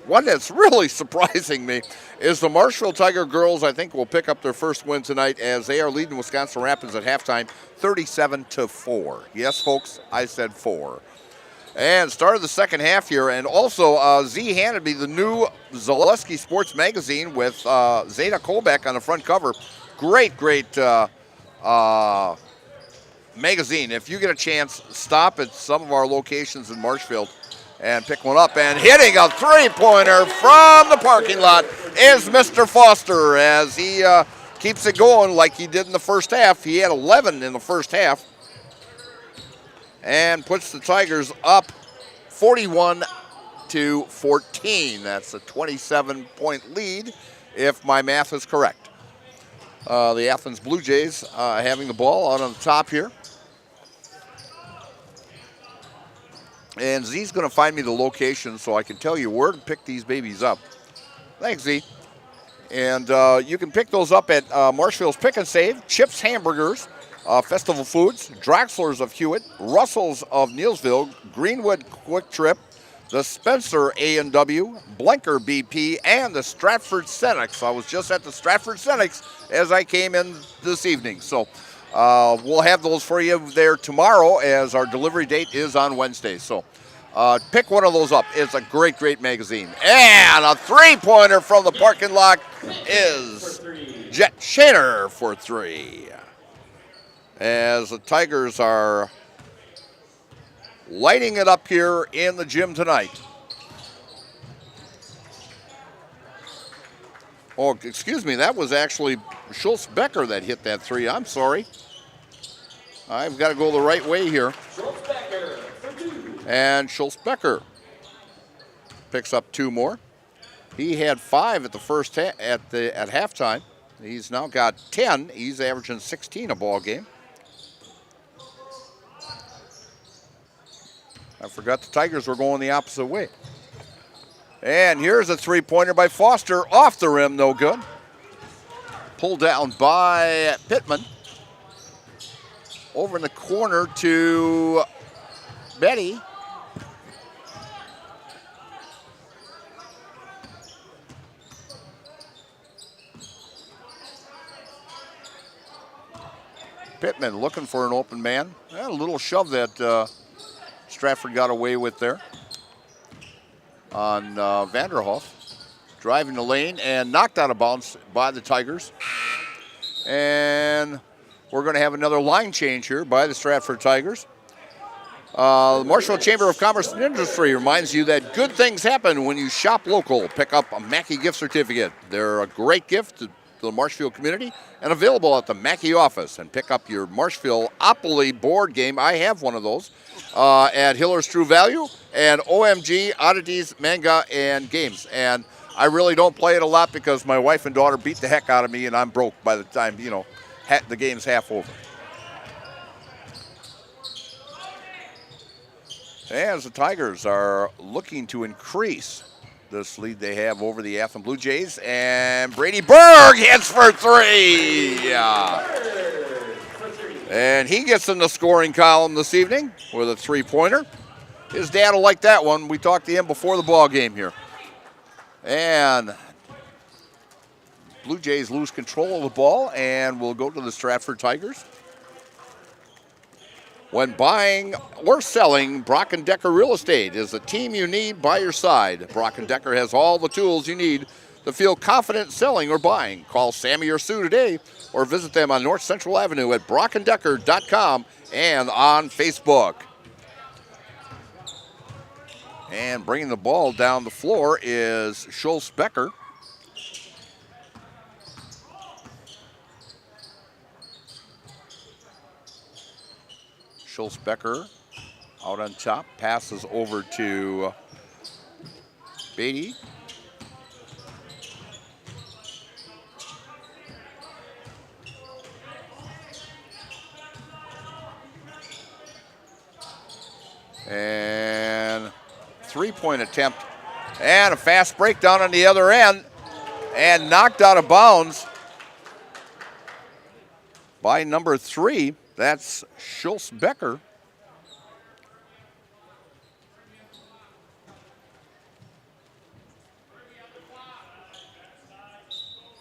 one that's really surprising me is the Marshfield Tiger girls, I think, will pick up their first win tonight, as they are leading Wisconsin Rapids at halftime 37-4. Yes, folks, I said 4. And started the second half here. And also, Z handed me the new Zaleski Sports Magazine with Zeta Kolbeck on the front cover. Great magazine. If you get a chance, stop at some of our locations in Marshfield and pick one up. And hitting a three-pointer from the parking lot is Mr. Foster, as he keeps it going like he did in the first half. He had 11 in the first half and puts the Tigers up 41-14. That's a 27-point lead, if my math is correct. The Athens Blue Jays having the ball out on the top here. And Z's going to find me the location so I can tell you where to pick these babies up. Thanks, Z. And you can pick those up at Marshfield's Pick and Save, Chips Hamburgers, Festival Foods, Draxler's of Hewitt, Russell's of Neilsville, Greenwood Quick Trip, the Spencer A&W, Blenker BP, and the Stratford Senex. I was just at the Stratford Senex as I came in this evening. So we'll have those for you there tomorrow, as our delivery date is on Wednesday. So pick one of those up. It's a great magazine. And a three-pointer from the parking lot is Jet Shaner for 3. As the Tigers are lighting it up here in the gym tonight. Oh, excuse me, that was actually Schultz-Becker that hit that three. I'm sorry. I've got to go the right way here. Schultz-Becker for 2. And Schultz-Becker picks up 2 more. He had 5 at the first at halftime. He's now got 10. He's averaging 16 a ball game. I forgot the Tigers were going the opposite way. And here's a three-pointer by Foster, off the rim, no good. Pulled down by Pittman. Over in the corner to Betty. Pittman looking for an open man. A little shove that Stratford got away with there on Vanderhoff. Driving the lane and knocked out of bounds by the Tigers. And we're going to have another line change here by the Stratford Tigers. The Marshfield Chamber of Commerce and Industry reminds you that good things happen when you shop local. Pick up a Mackey gift certificate. They're a great gift to the Marshfield community and available at the Mackey office. And pick up your Marshfield Opoly board game. I have one of those at Hiller's True Value and OMG Oddities, Manga, and Games. And I really don't play it a lot because my wife and daughter beat the heck out of me and I'm broke by the time, the game's half over. As the Tigers are looking to increase this lead they have over the Athens Blue Jays, and Brady Berg hits for 3. And he gets in the scoring column this evening with a three-pointer. His dad will like that one. We talked to him before the ball game here. And Blue Jays lose control of the ball and will go to the Stratford Tigers. When buying or selling, Brock & Decker Real Estate is the team you need by your side. Brock & Decker has all the tools you need to feel confident selling or buying. Call Sammy or Sue today or visit them on North Central Avenue at brockanddecker.com and on Facebook. And bringing the ball down the floor is Schultz-Becker. Schultz-Becker out on top. Passes over to Beatty. And three-point attempt. And a fast breakdown on the other end. And knocked out of bounds by number 3. That's Schultz-Becker.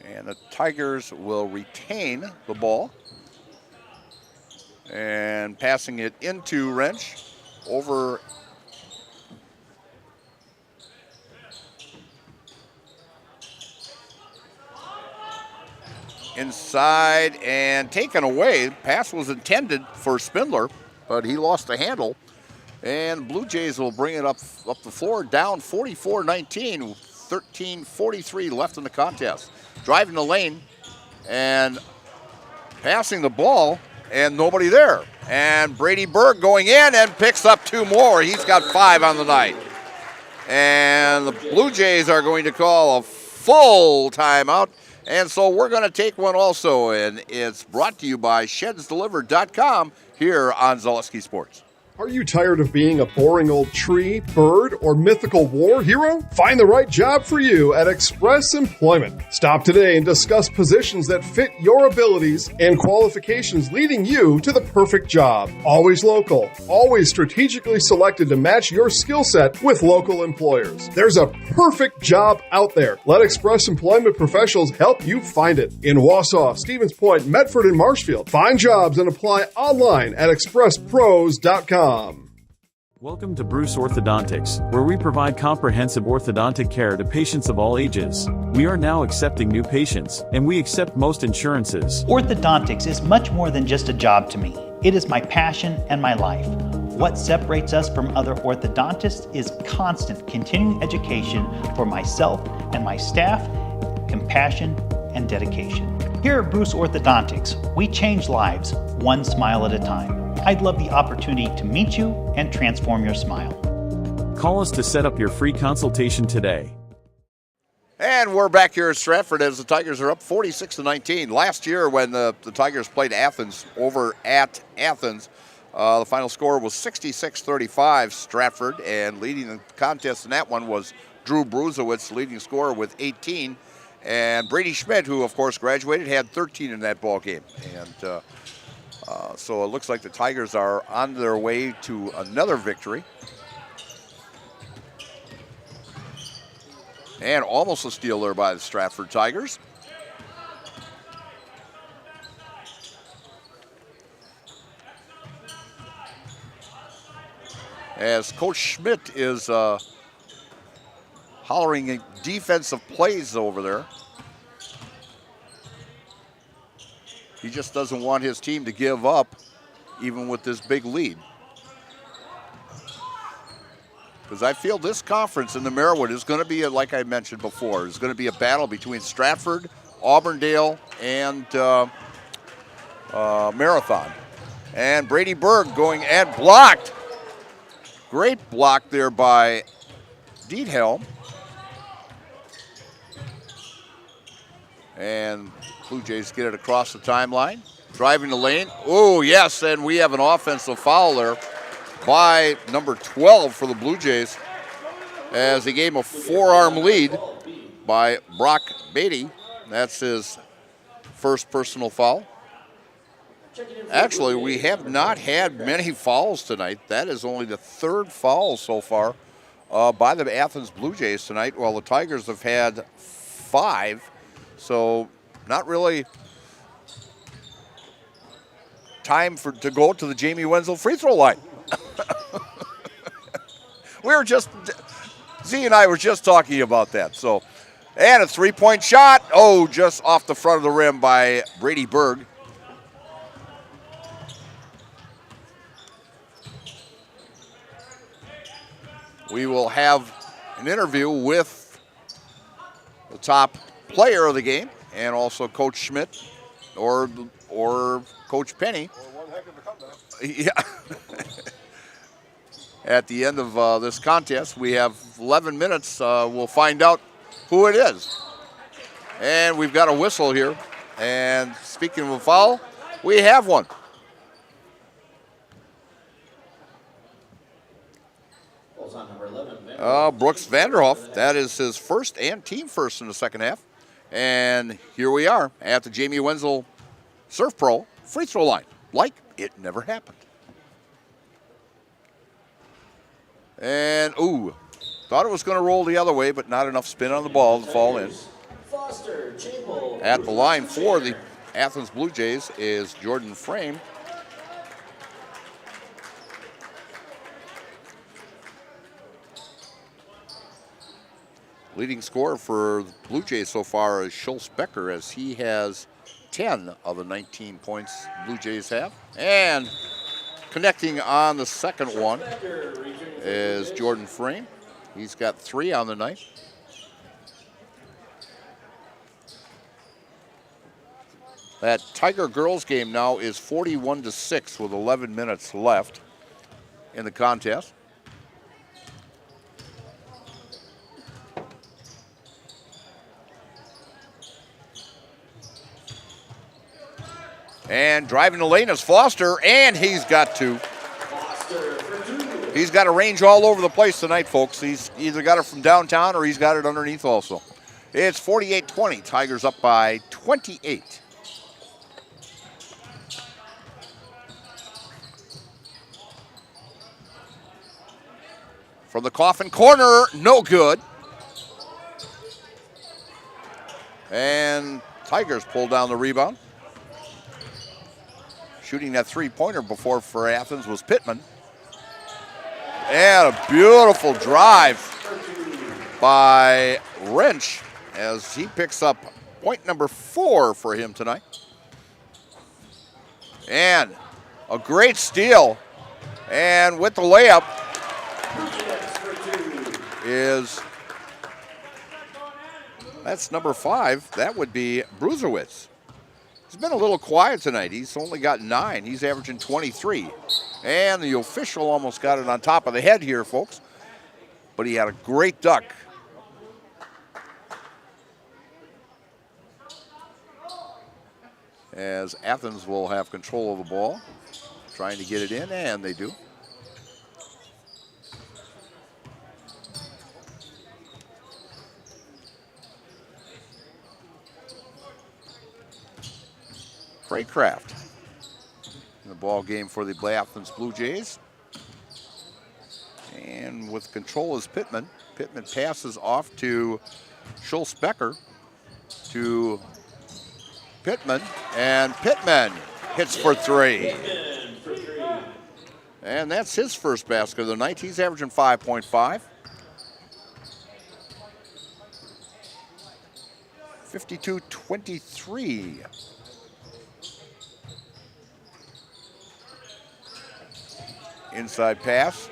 And the Tigers will retain the ball. And passing it into Wrench over inside and taken away. Pass was intended for Spindler, but he lost the handle. And Blue Jays will bring it up the floor, down 44-19, 13:43 left in the contest. Driving the lane and passing the ball, and nobody there. And Brady Berg going in and picks up 2 more. He's got 5 on the night. And the Blue Jays are going to call a full timeout. And so we're going to take one also, and it's brought to you by ShedsDelivered.com here on Zaleski Sports. Are you tired of being a boring old tree, bird, or mythical war hero? Find the right job for you at Express Employment. Stop today and discuss positions that fit your abilities and qualifications, leading you to the perfect job. Always local, always strategically selected to match your skill set with local employers. There's a perfect job out there. Let Express Employment professionals help you find it. In Wausau, Stevens Point, Medford, and Marshfield. Find jobs and apply online at expresspros.com. Welcome to Bruce Orthodontics, where we provide comprehensive orthodontic care to patients of all ages. We are now accepting new patients, and we accept most insurances. Orthodontics is much more than just a job to me. It is my passion and my life. What separates us from other orthodontists is constant continuing education for myself and my staff, compassion, and dedication. Here at Bruce Orthodontics, we change lives one smile at a time. I'd love the opportunity to meet you and transform your smile. Call us to set up your free consultation today. And we're back here at Stratford as the Tigers are up 46-19. Last year when the Tigers played Athens over at Athens, the final score was 66-35 Stratford, and leading the contest in that one was Drew Bruzowitz, leading scorer with 18. And Brady Schmidt, who of course graduated, had 13 in that ball game. And so it looks like the Tigers are on their way to another victory. And almost a steal there by the Stratford Tigers. As Coach Schmidt is hollering defensive plays over there. He just doesn't want his team to give up, even with this big lead. Because I feel this conference in the Merriwood is going to be, like I mentioned before, is going to be a battle between Stratford, Auburndale, and Marathon. And Brady Berg going and blocked. Great block there by Diethelm. And Blue Jays get it across the timeline. Driving the lane. Oh, yes, and we have an offensive foul there by number 12 for the Blue Jays as he gave him a forearm lead by Brock Beatty. That's his first personal foul. Actually, we have not had many fouls tonight. That is only the 3rd foul so far by the Athens Blue Jays tonight, while the Tigers have had 5. So not really time to go to the Jamie Wenzel free throw line. Z and I were just talking about that. So, and a 3-point shot. Oh, just off the front of the rim by Brady Berg. We will have an interview with the top player of the game and also Coach Schmidt or Coach Penny. Or one heck of a comeback. Yeah. at the end of this contest. We have 11 minutes. We'll find out who it is. And we've got a whistle here. And speaking of a foul, we have one. On number 11, Brooks Vanderhoff. That is his first and team first in the second half. And here we are at the Jamie Wenzel Surf Pro free throw line, like it never happened. And, thought it was going to roll the other way, but not enough spin on the ball to fall in. At the line for the Athens Blue Jays is Jordan Frame. Leading scorer for the Blue Jays so far is Schultz Becker, as he has 10 of the 19 points Blue Jays have. And connecting on the second one is Jordan Frame. He's got 3 on the night. That Tiger girls game now is 41-6 with 11 minutes left in the contest. And driving the lane is Foster, and he's got 2. He's got a range all over the place tonight, folks. He's either got it from downtown or he's got it underneath also. It's 48-20. Tigers up by 28. From the coffin corner, no good. And Tigers pull down the rebound. Shooting that three-pointer before for Athens was Pittman. And a beautiful drive by Wrench as he picks up point number 4 for him tonight. And a great steal. And with the layup that's number 5. That would be Bruserwitz. He's been a little quiet tonight. He's only got 9. He's averaging 23. And the official almost got it on top of the head here, folks. But he had a great duck. As Athens will have control of the ball, trying to get it in, and they do. Craycraft in the ball game for the Athens Blue Jays. And with control is Pittman. Pittman passes off to Schultz Becker to Pittman, and Pittman hits for 3. And that's his first basket of the night. He's averaging 5.5. 52-23. Inside pass.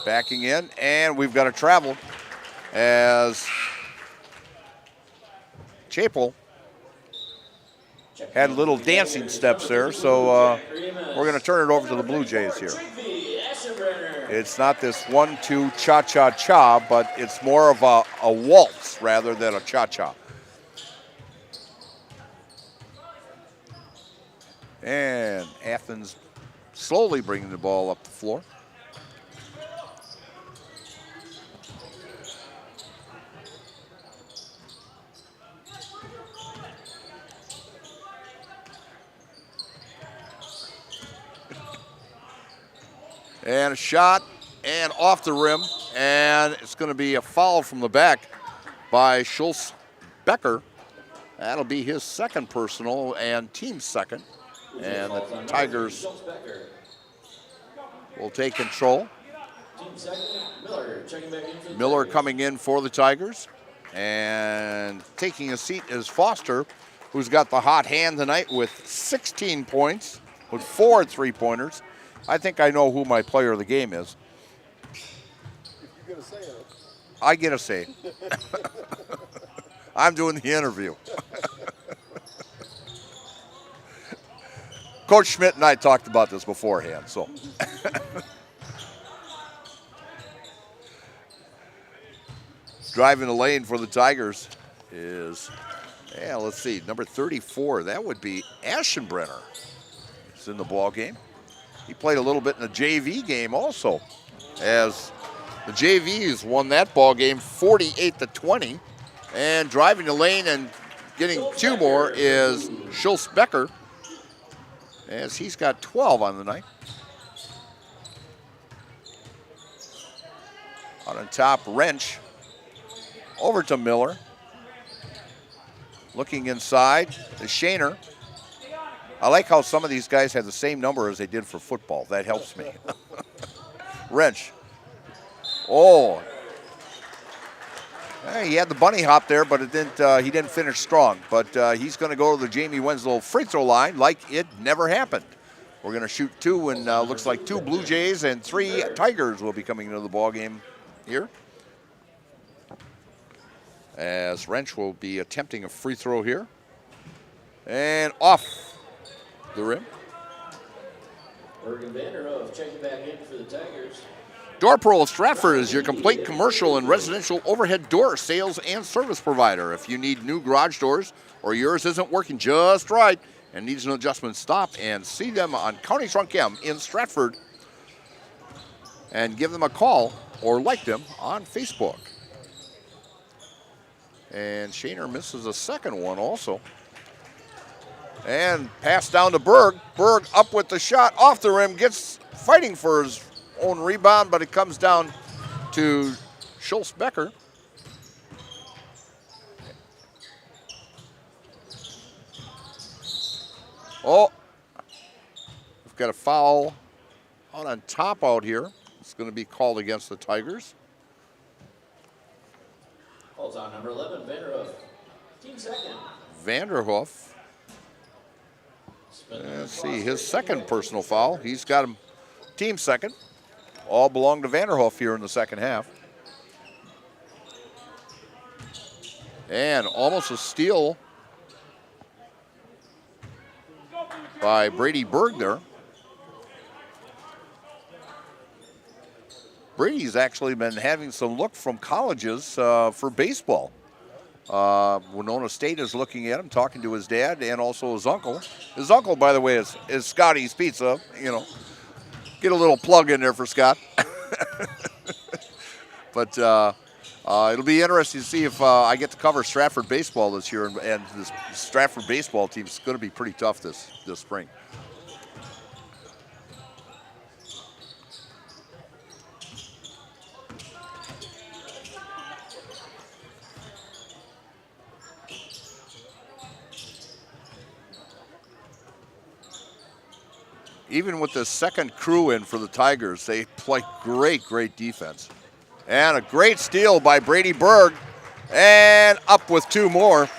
Backing in, and we've got a travel as Chapel had little dancing steps there, so we're going to turn it over to the Blue Jays here. It's not this 1-2 cha-cha-cha, but it's more of a waltz rather than a cha-cha. And Athens slowly bringing the ball up the floor. And a shot, and off the rim, and it's going to be a foul from the back by Schultz Becker. That'll be his second personal and team second. And the Tigers will take control. Miller coming in for the Tigers. And taking a seat is Foster, who's got the hot hand tonight with 16 points, with 4 three-pointers. I think I know who my player of the game is. You get a say in it. I get a say. I'm doing the interview. Coach Schmidt and I talked about this beforehand, so. Driving the lane for the Tigers is, let's see, number 34. That would be Aschenbrenner. He's in the ball game. He played a little bit in the JV game also, as the JVs won that ball game 48-20. And driving the lane and getting 2 more is Schultz Becker, as he's got 12 on the night. Out on top, Wrench. Over to Miller. Looking inside to Shaner. I like how some of these guys have the same number as they did for football. That helps me. Wrench. Oh. He had the bunny hop there, but it didn't. He didn't finish strong. But he's going to go to the Jamie Winslow free throw line like it never happened. We're going to shoot 2, and looks like 2 Blue Jays and 3 Tigers will be coming into the ball game here. As Wrench will be attempting a free throw here. And off the rim. Bergen Vanderhoof checking back in for the Tigers. Door Pro of Stratford is your complete commercial and residential overhead door sales and service provider. If you need new garage doors or yours isn't working just right and needs an adjustment, stop and see them on County Trunk M in Stratford and give them a call or like them on Facebook. And Shaner misses a second one also. And pass down to Berg. Berg up with the shot off the rim, gets fighting for his own rebound, but it comes down to Schultz Becker. Oh, we've got a foul out on top out here. It's going to be called against the Tigers. Calls on number 11, Vanderhoof. Team second. Vanderhoof. Let's see, his second personal foul. He's got him team second. All belong to Vanderhoof here in the second half. And almost a steal by Brady Berg there. Brady's actually been having some look from colleges for baseball. Winona State is looking at him, talking to his dad and also his uncle. His uncle, by the way, is Scotty's Pizza. You know, get a little plug in there for Scott. But it'll be interesting to see if I get to cover Stratford baseball this year, and this Stratford baseball team is going to be pretty tough this spring. Even with the second crew in for the Tigers, they play great defense. And a great steal by Brady Berg. And up with 2 more.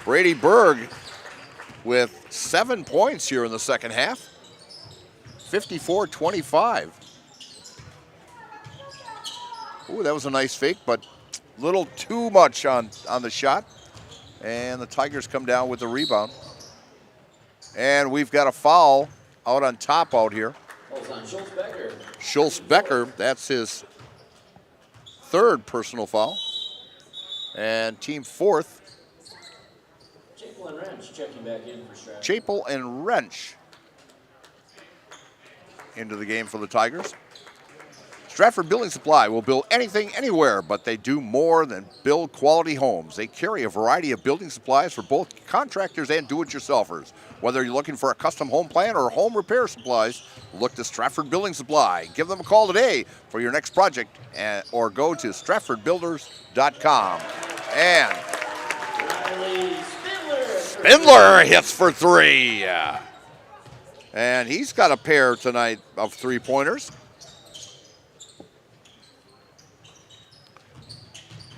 Brady Berg with 7 points here in the second half. 54-25. Ooh, that was a nice fake, but a little too much on the shot. And the Tigers come down with the rebound. And we've got a foul out on top out here. Calls on Schultz Becker. Schultz Becker, that's his 3rd personal foul. And team 4th. Chapel and Wrench checking back in for Stratford. Chapel and Wrench into the game for the Tigers. Stratford Building Supply will build anything, anywhere, but they do more than build quality homes. They carry a variety of building supplies for both contractors and do-it-yourselfers. Whether you're looking for a custom home plan or home repair supplies, look to Stratford Building Supply. Give them a call today for your next project, or go to stratfordbuilders.com. And Spindler hits for 3. And he's got a pair tonight of 3-pointers.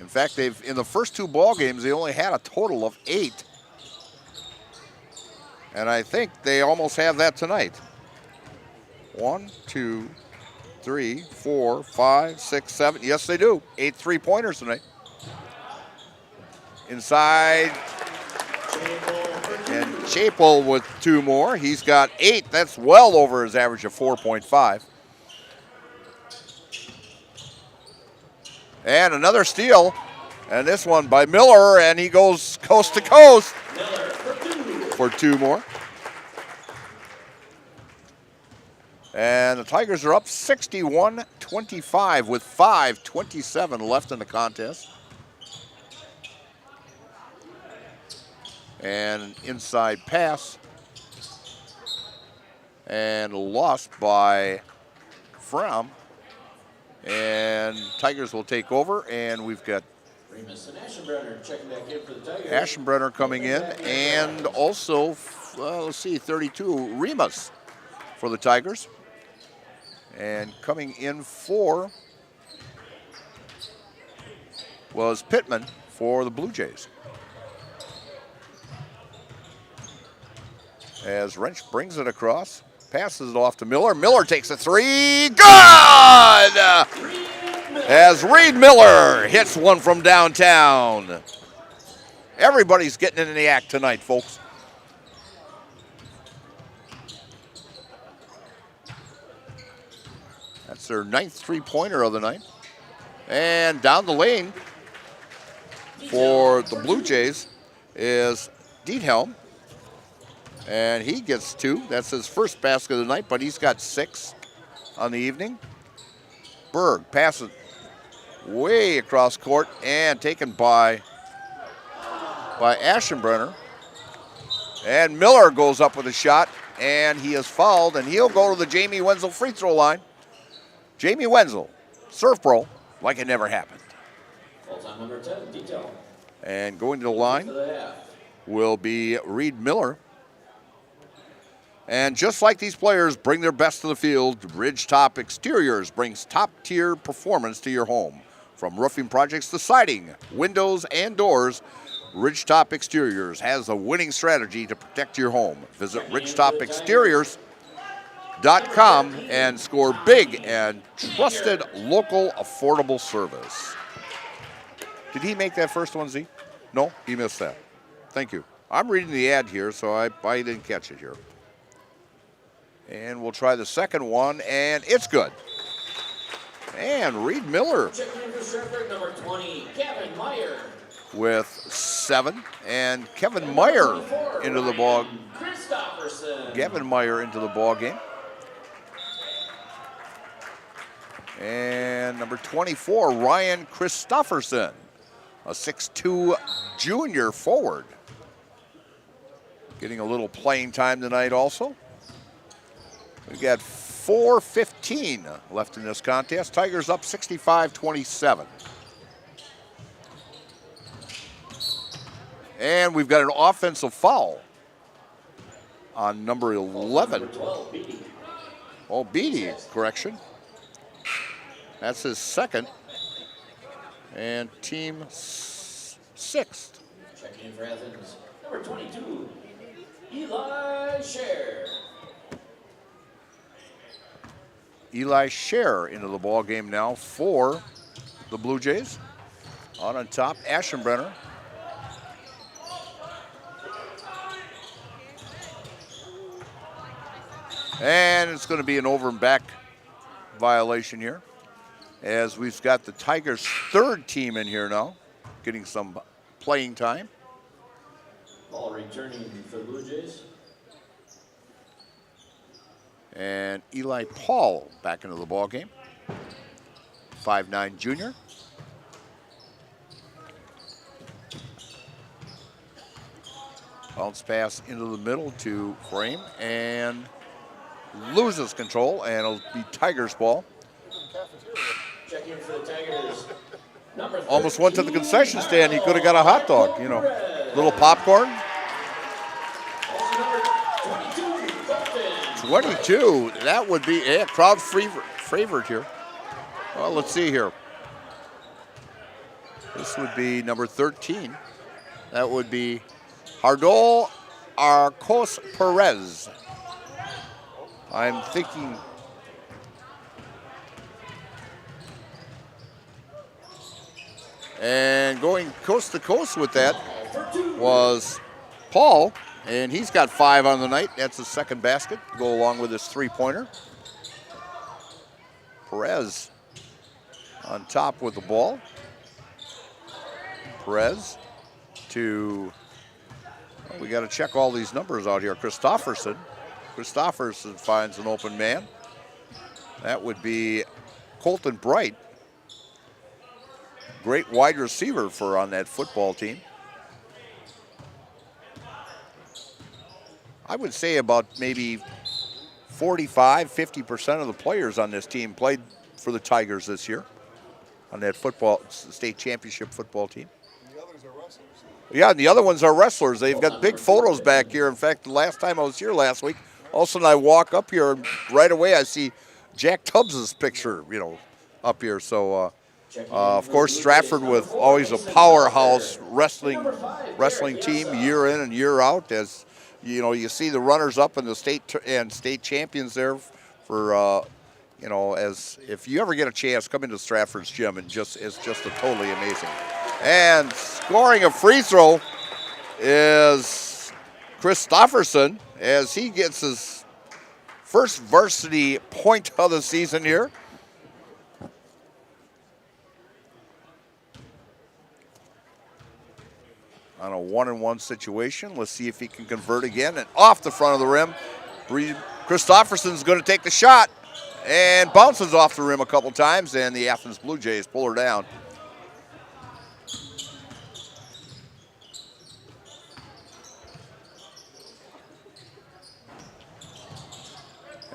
In fact, in the first 2 ball games, they only had a total of 8. And I think they almost have that tonight. 1, 2, 3, 4, 5, 6, 7. Yes, they do. 8 3-pointers tonight. Inside. And Chapel with 2 more. He's got 8. That's well over his average of 4.5. And another steal. And this one by Miller, and he goes coast to coast for 2 more. And the Tigers are up 61-25 with 5:27 left in the contest. And an inside pass. And lost by Fromm. And Tigers will take over, and we've got Aschenbrenner checking back in for the Tigers. Aschenbrenner coming in, and also, let's see, 32, Remus for the Tigers. And coming in for was Pittman for the Blue Jays. As Wrench brings it across, passes it off to Miller. Miller takes a 3, good! As Reed Miller hits one from downtown. Everybody's getting in the act tonight, folks. That's their 9th three-pointer of the night. And down the lane for the Blue Jays is Diethelm. And he gets 2. That's his first basket of the night, but he's got 6 on the evening. Berg passes way across court and taken by Aschenbrenner. And Miller goes up with a shot, and he is fouled, and he'll go to the Jamie Wenzel free throw line. Jamie Wenzel, serve pro, like it never happened. Full-time number 10, detail. And going to the line will be Reed Miller. And just like these players bring their best to the field, Ridgetop Exteriors brings top-tier performance to your home. From roofing projects to siding, windows, and doors, Ridgetop Exteriors has a winning strategy to protect your home. Visit ridgetopexteriors.com and score big and trusted local affordable service. Did he make that first one, Z? No, he missed that. Thank you. I'm reading the ad here, so I didn't catch it here. And we'll try the second one, and it's good. And Reed Miller Checking in for Stratford, number 20, Gavin Meyer. with 7, and Kevin Meyer into the ball. Gavin Meyer into the ball game. And number 24, Ryan Christofferson, a 6'2" junior forward. Getting a little playing time tonight also. We've got 4:15 left in this contest. Tigers up 65-27. And we've got an offensive foul on number 11. Oh, Beatty, correction. That's his second. And team 6th. Checking in for Athens, number 22, Eli Scher. Eli Scher into the ball game now for the Blue Jays. On top, Aschenbrenner. And it's going to be an over and back violation here, as we've got the Tigers' third team in here now, getting some playing time. Ball returning for the Blue Jays. And Eli Paul back into the ball game. 5'9" junior. Bounce pass into the middle to Frame and loses control, and it'll be Tigers ball. Checking in for the Tigers, number 13, Almost went to the concession stand. He could have got a hot dog, you know, little popcorn. 22, that would be a crowd favorite here. Well, let's see here. This would be number 13. That would be Hardol Arcos Perez. I'm thinking. And going coast to coast with that was Paul, and he's got 5 on the night. That's his second basket, go along with his 3-pointer. Perez on top with the ball. Perez to, well, we got to check all these numbers out here. Christofferson finds an open man. That would be Colton Bright. Great wide receiver for on that football team. I would say about maybe 45-50% of the players on this team played for the Tigers this year on that football state championship football team. The others are wrestlers. Yeah, and the other ones are wrestlers. They've got big photos back here. In fact, the last time I was here last week, all of a sudden I walk up here and right away I see Jack Tubbs' picture, up here. So, of course, Stratford with always a powerhouse wrestling team year in and year out. As you see the runners up in the state champions there for. As if you ever get a chance, come into Stratford's gym and it's just totally amazing. And scoring a free throw is Christofferson as he gets his first varsity point of the season here. On a 1-on-1 situation, let's see if he can convert again. And off the front of the rim, Christofferson's going to take the shot. And bounces off the rim a couple times, and the Athens Blue Jays pull her down.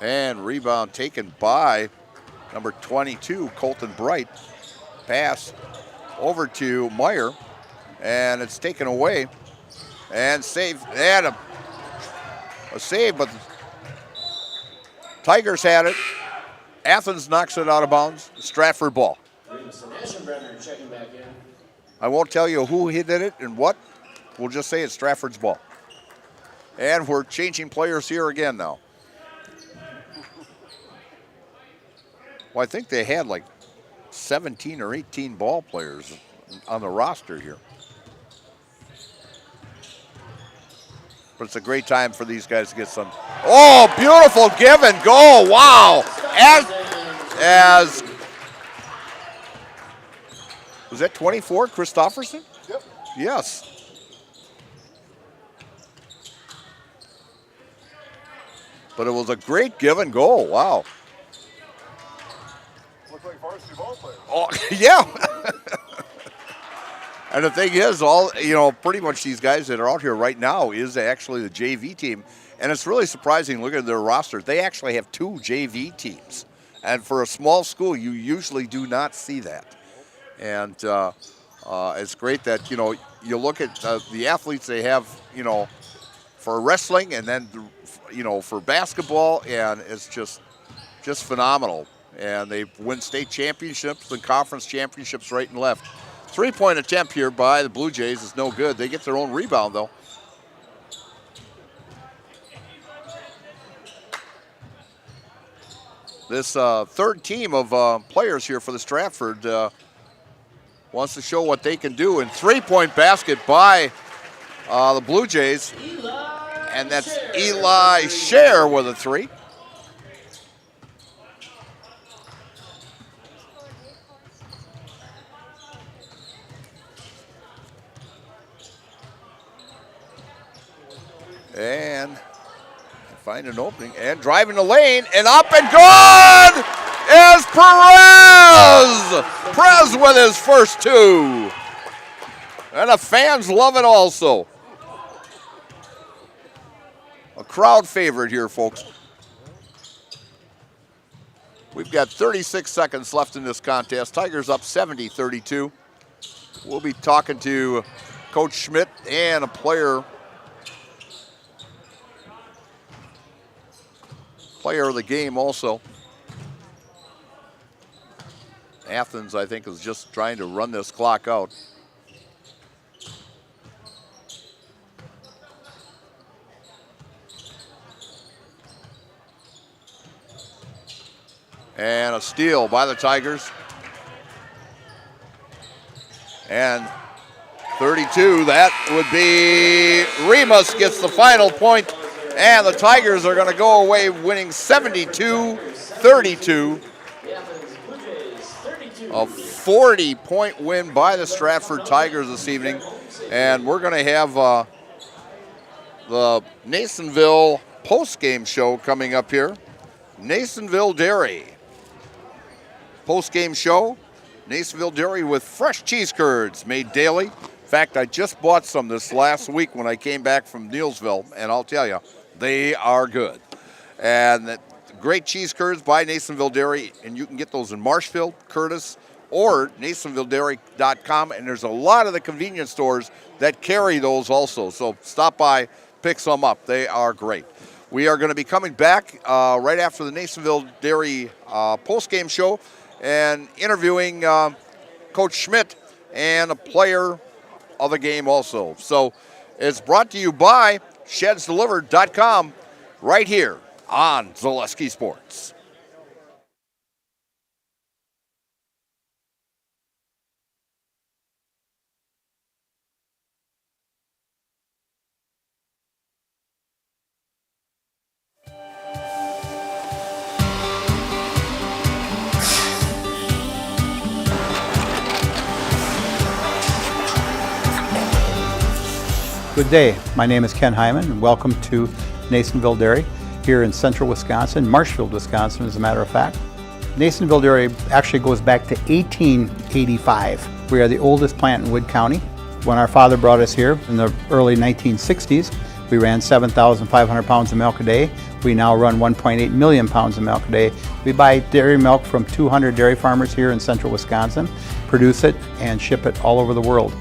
And rebound taken by number 22, Colton Bright. Pass over to Meyer, and it's taken away. And save, and a save, but the Tigers had it. Athens knocks it out of bounds. Stratford ball. I won't tell you who did it and what. We'll just say it's Stratford's ball. And we're changing players here again now. Well, I think they had like 17 or 18 ball players on the roster here. But it's a great time for these guys to get some. Oh, beautiful give and go. Wow. As was that 24, Christofferson? Yep. Yes. But it was a great give and go. Wow. Look like varsity ball players. Oh, yeah. And the thing is, pretty much these guys that are out here right now is actually the JV team. And it's really surprising, look at their roster. They actually have 2 JV teams. And for a small school, you usually do not see that. And it's great that, you look at the athletes they have, for wrestling and then, for basketball, and it's just phenomenal. And they win state championships and conference championships right and left. 3-point attempt here by the Blue Jays is no good. They get their own rebound, though. This third team of players here for the Stratford wants to show what they can do. And 3-point basket by the Blue Jays. And that's Eli Scher with a 3. And find an opening and driving the lane and up and good is Perez! Perez with his first 2. And the fans love it also. A crowd favorite here, folks. We've got 36 seconds left in this contest. Tigers up 70-32. We'll be talking to Coach Schmidt and a player of the game also. Athens, I think, is just trying to run this clock out. And a steal by the Tigers. And 32, that would be Remus gets the final point. And the Tigers are going to go away winning 72-32. A 40-point win by the Stratford Tigers this evening. And we're going to have the Nasonville post-game show coming up here. Nasonville Dairy. Post-game show. Nasonville Dairy with fresh cheese curds made daily. In fact, I just bought some this last week when I came back from Neilsville, and I'll tell you, they are good. And great cheese curds by Nasonville Dairy, and you can get those in Marshfield, Curtis, or NasonvilleDairy.com, and there's a lot of the convenience stores that carry those also. So stop by, pick some up. They are great. We are going to be coming back right after the Nasonville Dairy post-game show and interviewing Coach Schmidt and a player of the game also. So it's brought to you by ShedsDelivered.com right here on Zaleski Sports. Good day. My name is Ken Hyman, and welcome to Nasonville Dairy here in central Wisconsin, Marshfield, Wisconsin, as a matter of fact. Nasonville Dairy actually goes back to 1885. We are the oldest plant in Wood County. When our father brought us here in the early 1960s, we ran 7,500 pounds of milk a day. We now run 1.8 million pounds of milk a day. We buy dairy milk from 200 dairy farmers here in central Wisconsin, produce it, and ship it all over the world.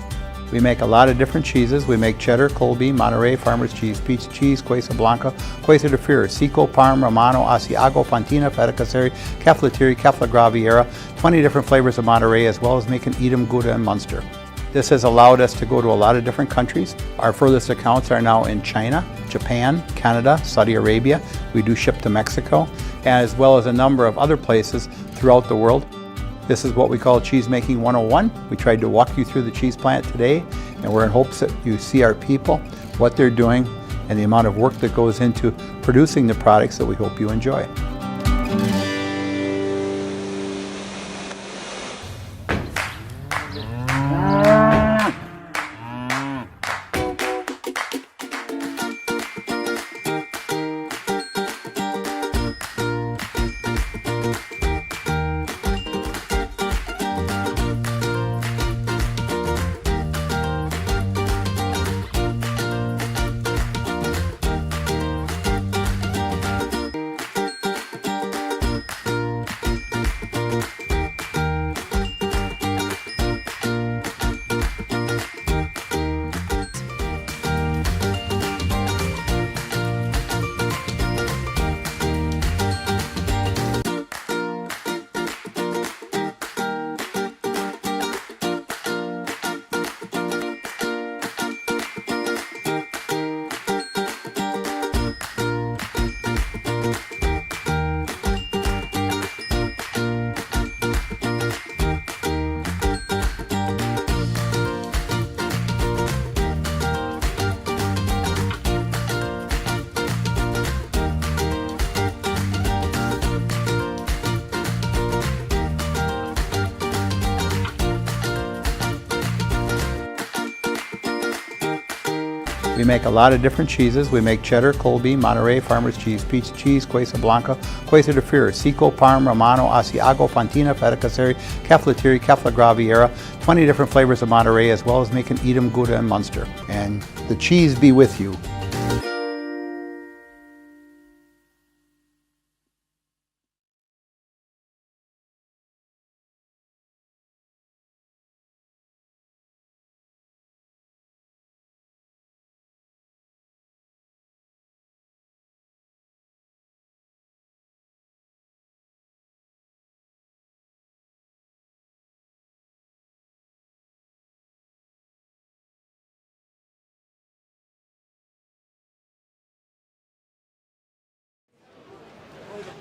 We make a lot of different cheeses. We make cheddar, Colby, Monterey, Farmer's Cheese, Peach Cheese, Quesa Blanca, Quesa de Fure, Seco, Parm, Romano, Asiago, Fontina, Feta Caseri, Cafetieri, Cafla Graviera, 20 different flavors of Monterey, as well as making Edam, Gouda, and Munster. This has allowed us to go to a lot of different countries. Our furthest accounts are now in China, Japan, Canada, Saudi Arabia. We do ship to Mexico, as well as a number of other places throughout the world. This is what we call Cheese Making 101. We tried to walk you through the cheese plant today, and we're in hopes that you see our people, what they're doing, and the amount of work that goes into producing the products that we hope you enjoy. We make a lot of different cheeses. We make cheddar, Colby, Monterey, Farmer's Cheese, Peach Cheese, Quesa Blanca, Quesa de Fure, Seco, Parm, Romano, Asiago, Fontina, Feta Caseri, Cafetieri, Cafla Graviera, 20 different flavors of Monterey, as well as making Edam, Gouda, and Munster. And the cheese be with you.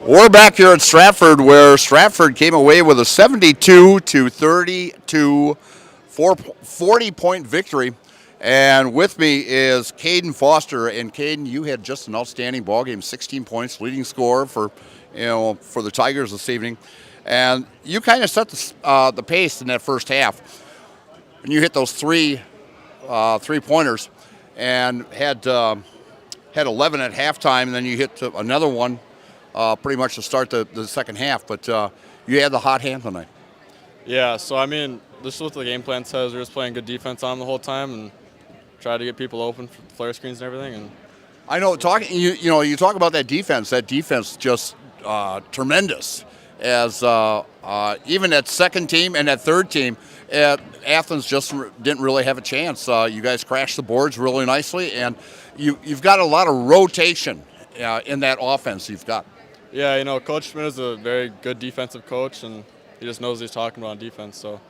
We're back here at Stratford, where Stratford came away with a 72-32 40-point victory. And with me is Caden Foster. And Caden, you had just an outstanding ball game, 16 points, leading scorer for the Tigers this evening. And you kind of set the pace in that first half. When you hit those three pointers and had 11 at halftime, and then you hit another one pretty much to start the second half. But you had the hot hand tonight. Yeah, so I mean, this is what the game plan says. We're just playing good defense on them the whole time and try to get people open for flare screens and everything. And I know you talk about that defense. That defense just tremendous. As even that second team and that third team, Athens just didn't really have a chance. You guys crashed the boards really nicely, and you've got a lot of rotation in that offense you've got. Yeah, Coach Schmidt is a very good defensive coach, and he just knows what he's talking about on defense, so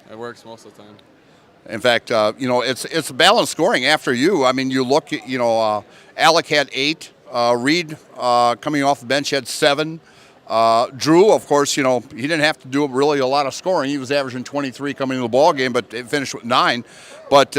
it works most of the time. In fact, it's balanced scoring after you. I mean, you look, Alec had 8. Reed, coming off the bench, had 7. Drew, of course, he didn't have to do really a lot of scoring. He was averaging 23 coming into the ball game, but it finished with 9. But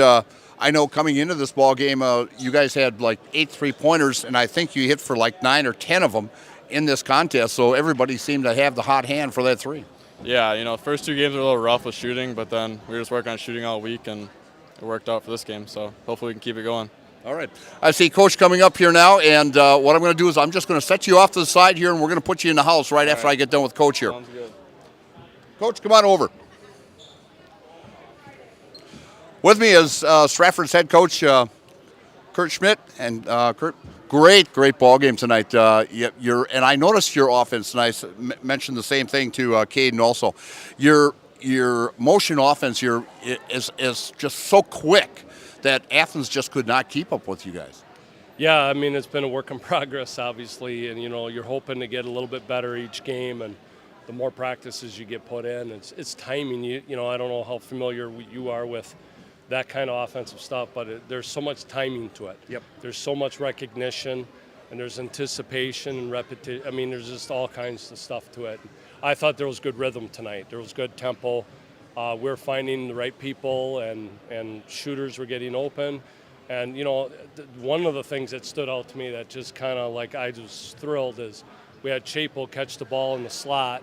I know coming into this ball game, you guys had like 8 3-pointers, and I think you hit for like 9 or 10 of them in this contest. So everybody seemed to have the hot hand for that 3. Yeah, first 2 games were a little rough with shooting, but then we were just working on shooting all week, and it worked out for this game. So hopefully we can keep it going. All right. I see Coach coming up here now, and what I'm going to do is I'm just going to set you off to the side here, and we're going to put you in the house right after I get done with Coach here. Sounds good. Coach, come on over. With me is Stratford's head coach, Kurt Schmidt, and Kurt, great ball game tonight. And I noticed your offense, and I mentioned the same thing to Caden also. Your motion offense is just so quick that Athens just could not keep up with you guys. Yeah, I mean, it's been a work in progress, obviously, and you're hoping to get a little bit better each game, and the more practices you get put in, it's timing. I don't know how familiar you are with that kind of offensive stuff, but there's so much timing to it. Yep. There's so much recognition, and there's anticipation and repetition. I mean, there's just all kinds of stuff to it. I thought there was good rhythm tonight. There was good tempo. We're finding the right people, and shooters were getting open. And, one of the things that stood out to me that just kind of I was thrilled is we had Chapel catch the ball in the slot,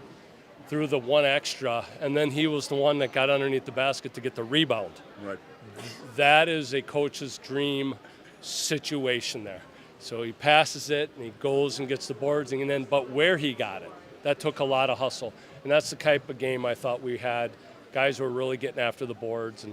threw the 1 extra, and then he was the one that got underneath the basket to get the rebound. Right. That is a coach's dream situation there. So he passes it, and he goes and gets the boards, but where he got it, that took a lot of hustle. And that's the type of game I thought we had. Guys were really getting after the boards,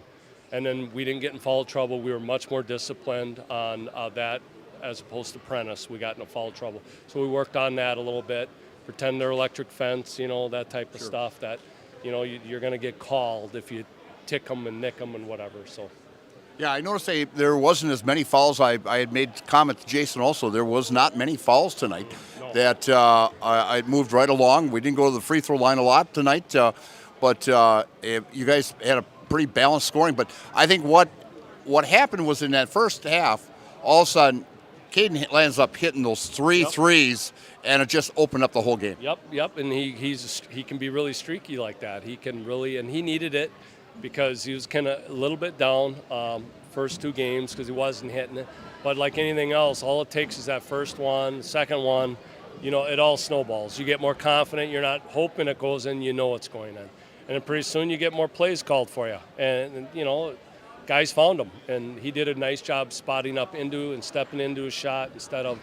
and then we didn't get in foul trouble. We were much more disciplined on that as opposed to Prentice. We got into foul trouble. So we worked on that a little bit, pretend they're electric fence, that type of stuff that, you're going to get called if you tick them and nick them and whatever. So. Yeah, I noticed there wasn't as many fouls. I had made comment to Jason also. There was not many fouls tonight. No. That I moved right along. We didn't go to the free throw line a lot tonight, but you guys had a pretty balanced scoring. But I think what happened was in that first half, all of a sudden, Caden lands up hitting those 3 threes, and it just opened up the whole game. Yep, and he can be really streaky like that. He can really, and he needed it because he was kind of a little bit down first 2 games because he wasn't hitting it. But like anything else, all it takes is that first one, second one, it all snowballs. You get more confident. You're not hoping it goes in. You know it's going in. And then pretty soon you get more plays called for you. And guys found him. And he did a nice job spotting up into and stepping into a shot instead of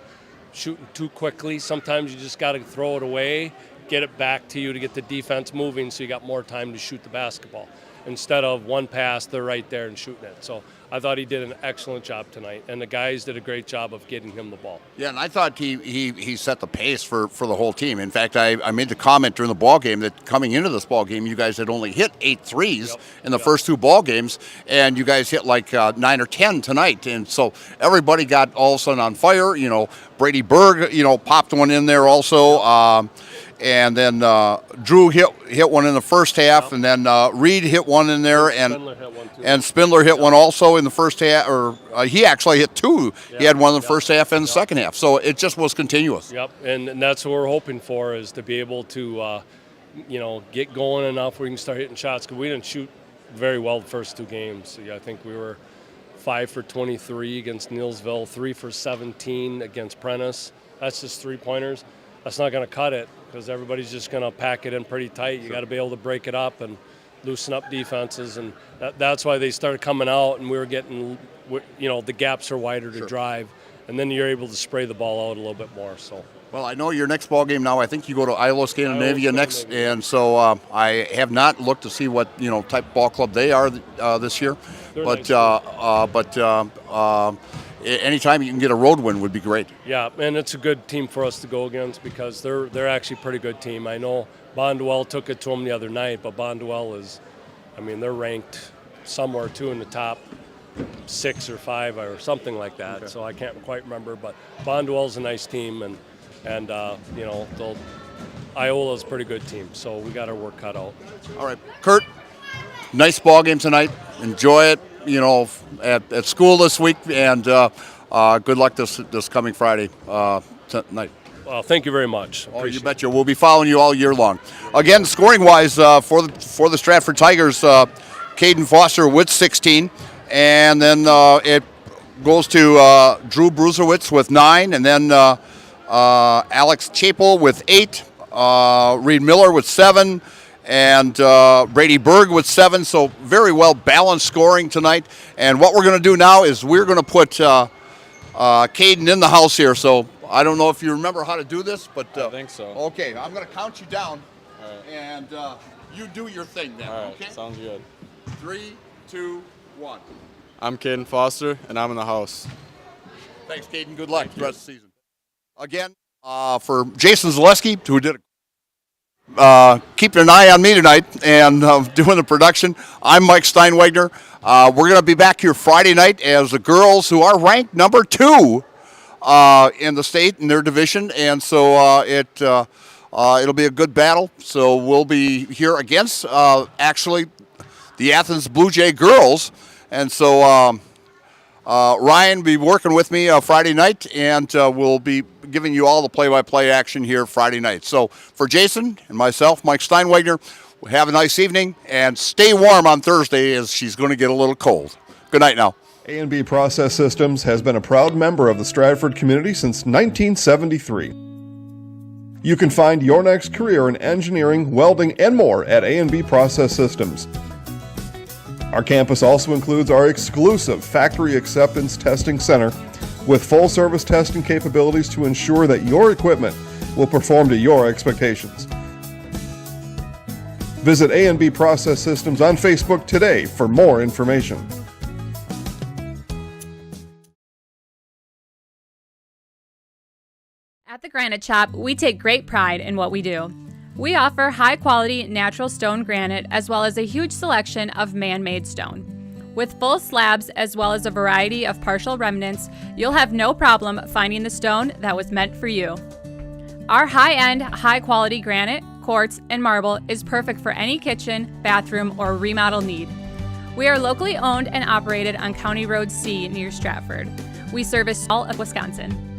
shooting too quickly. Sometimes you just got to throw it away, get it back to you to get the defense moving so you got more time to shoot the basketball. Instead of one pass, they're right there and shooting it. So I thought he did an excellent job tonight, and the guys did a great job of getting him the ball. Yeah, and I thought he set the pace for the whole team. In fact, I made the comment during the ball game that coming into this ball game, you guys had only hit 8 threes in the first 2 ball games, and you guys hit like 9 or 10 tonight. And so everybody got all of a sudden on fire. Brady Berg, popped one in there also. And then Drew hit one in the first half, and then Reed hit one in there, and Spindler hit one also in the first half. Or he actually hit 2. He had one in the first half and the second half. So it just was continuous. Yep, and that's what we're hoping for is to be able to, get going enough where we can start hitting shots. Because we didn't shoot very well the first 2 games. I think we were 5 for 23 against Neillsville, 3 for 17 against Prentice. That's just 3-pointers. that's not going to cut it because everybody's just going to pack it in pretty tight. You got to be able to break it up and loosen up defenses, and that's why they started coming out, and we were getting, the gaps are wider to drive, and then you're able to spray the ball out a little bit more. So. Well, I know your next ball game now. I think you go to Iowa Scandinavia next, and so I have not looked to see what type of ball club they are this year. But anytime you can get a road win would be great. Yeah, and it's a good team for us to go against because they're actually a pretty good team. I know Bonduelle took it to them the other night, but Bonduelle is, they're ranked somewhere too in the top 6 or 5 or something like that. Okay. So I can't quite remember, but Bonduelle's a nice team, and Iola's a pretty good team. So we got our work cut out. All right, Kurt. Nice ball game tonight. Enjoy it. At school this week, and good luck this coming Friday tonight. Well, thank you very much. Oh, you betcha. We'll be following you all year long. Again, scoring-wise, for the Stratford Tigers, Caden Foster with 16, and then it goes to Drew Bruserwitz with 9, and then Alex Chapel with 8, Reed Miller with 7, and Brady Berg with 7. So very well balanced scoring tonight. And what we're going to do now is we're going to put Caden in the house here. So I don't know if you remember how to do this, but I think so. Okay, I'm going to count you down, and you do your thing then. All right, okay? Sounds good. 3, 2, 1. I'm Caden Foster, and I'm in the house. Thanks, Caden. Good luck the rest of the season. Again, for Jason Zaleski, who did keeping an eye on me tonight and doing the production, I'm Mike Steinwegner. We're going to be back here Friday night as the girls, who are ranked number 2 in the state in their division, and so it'll be a good battle. So we'll be here against actually the Athens Blue Jay girls, and so Ryan will be working with me Friday night, and we'll be giving you all the play-by-play action here Friday night. So for Jason and myself, Mike Steinwegner, have a nice evening, and stay warm on Thursday as she's going to get a little cold. Good night now. A&B Process Systems has been a proud member of the Stratford community since 1973. You can find your next career in engineering, welding, and more at A&B Process Systems. Our campus also includes our exclusive Factory Acceptance Testing Center with full-service testing capabilities to ensure that your equipment will perform to your expectations. Visit A&B Process Systems on Facebook today for more information. At the Granite Shop, we take great pride in what we do. We offer high-quality natural stone granite as well as a huge selection of man-made stone. With full slabs as well as a variety of partial remnants, you'll have no problem finding the stone that was meant for you. Our high-end, high-quality granite, quartz, and marble is perfect for any kitchen, bathroom, or remodel need. We are locally owned and operated on County Road C near Stratford. We service all of Wisconsin.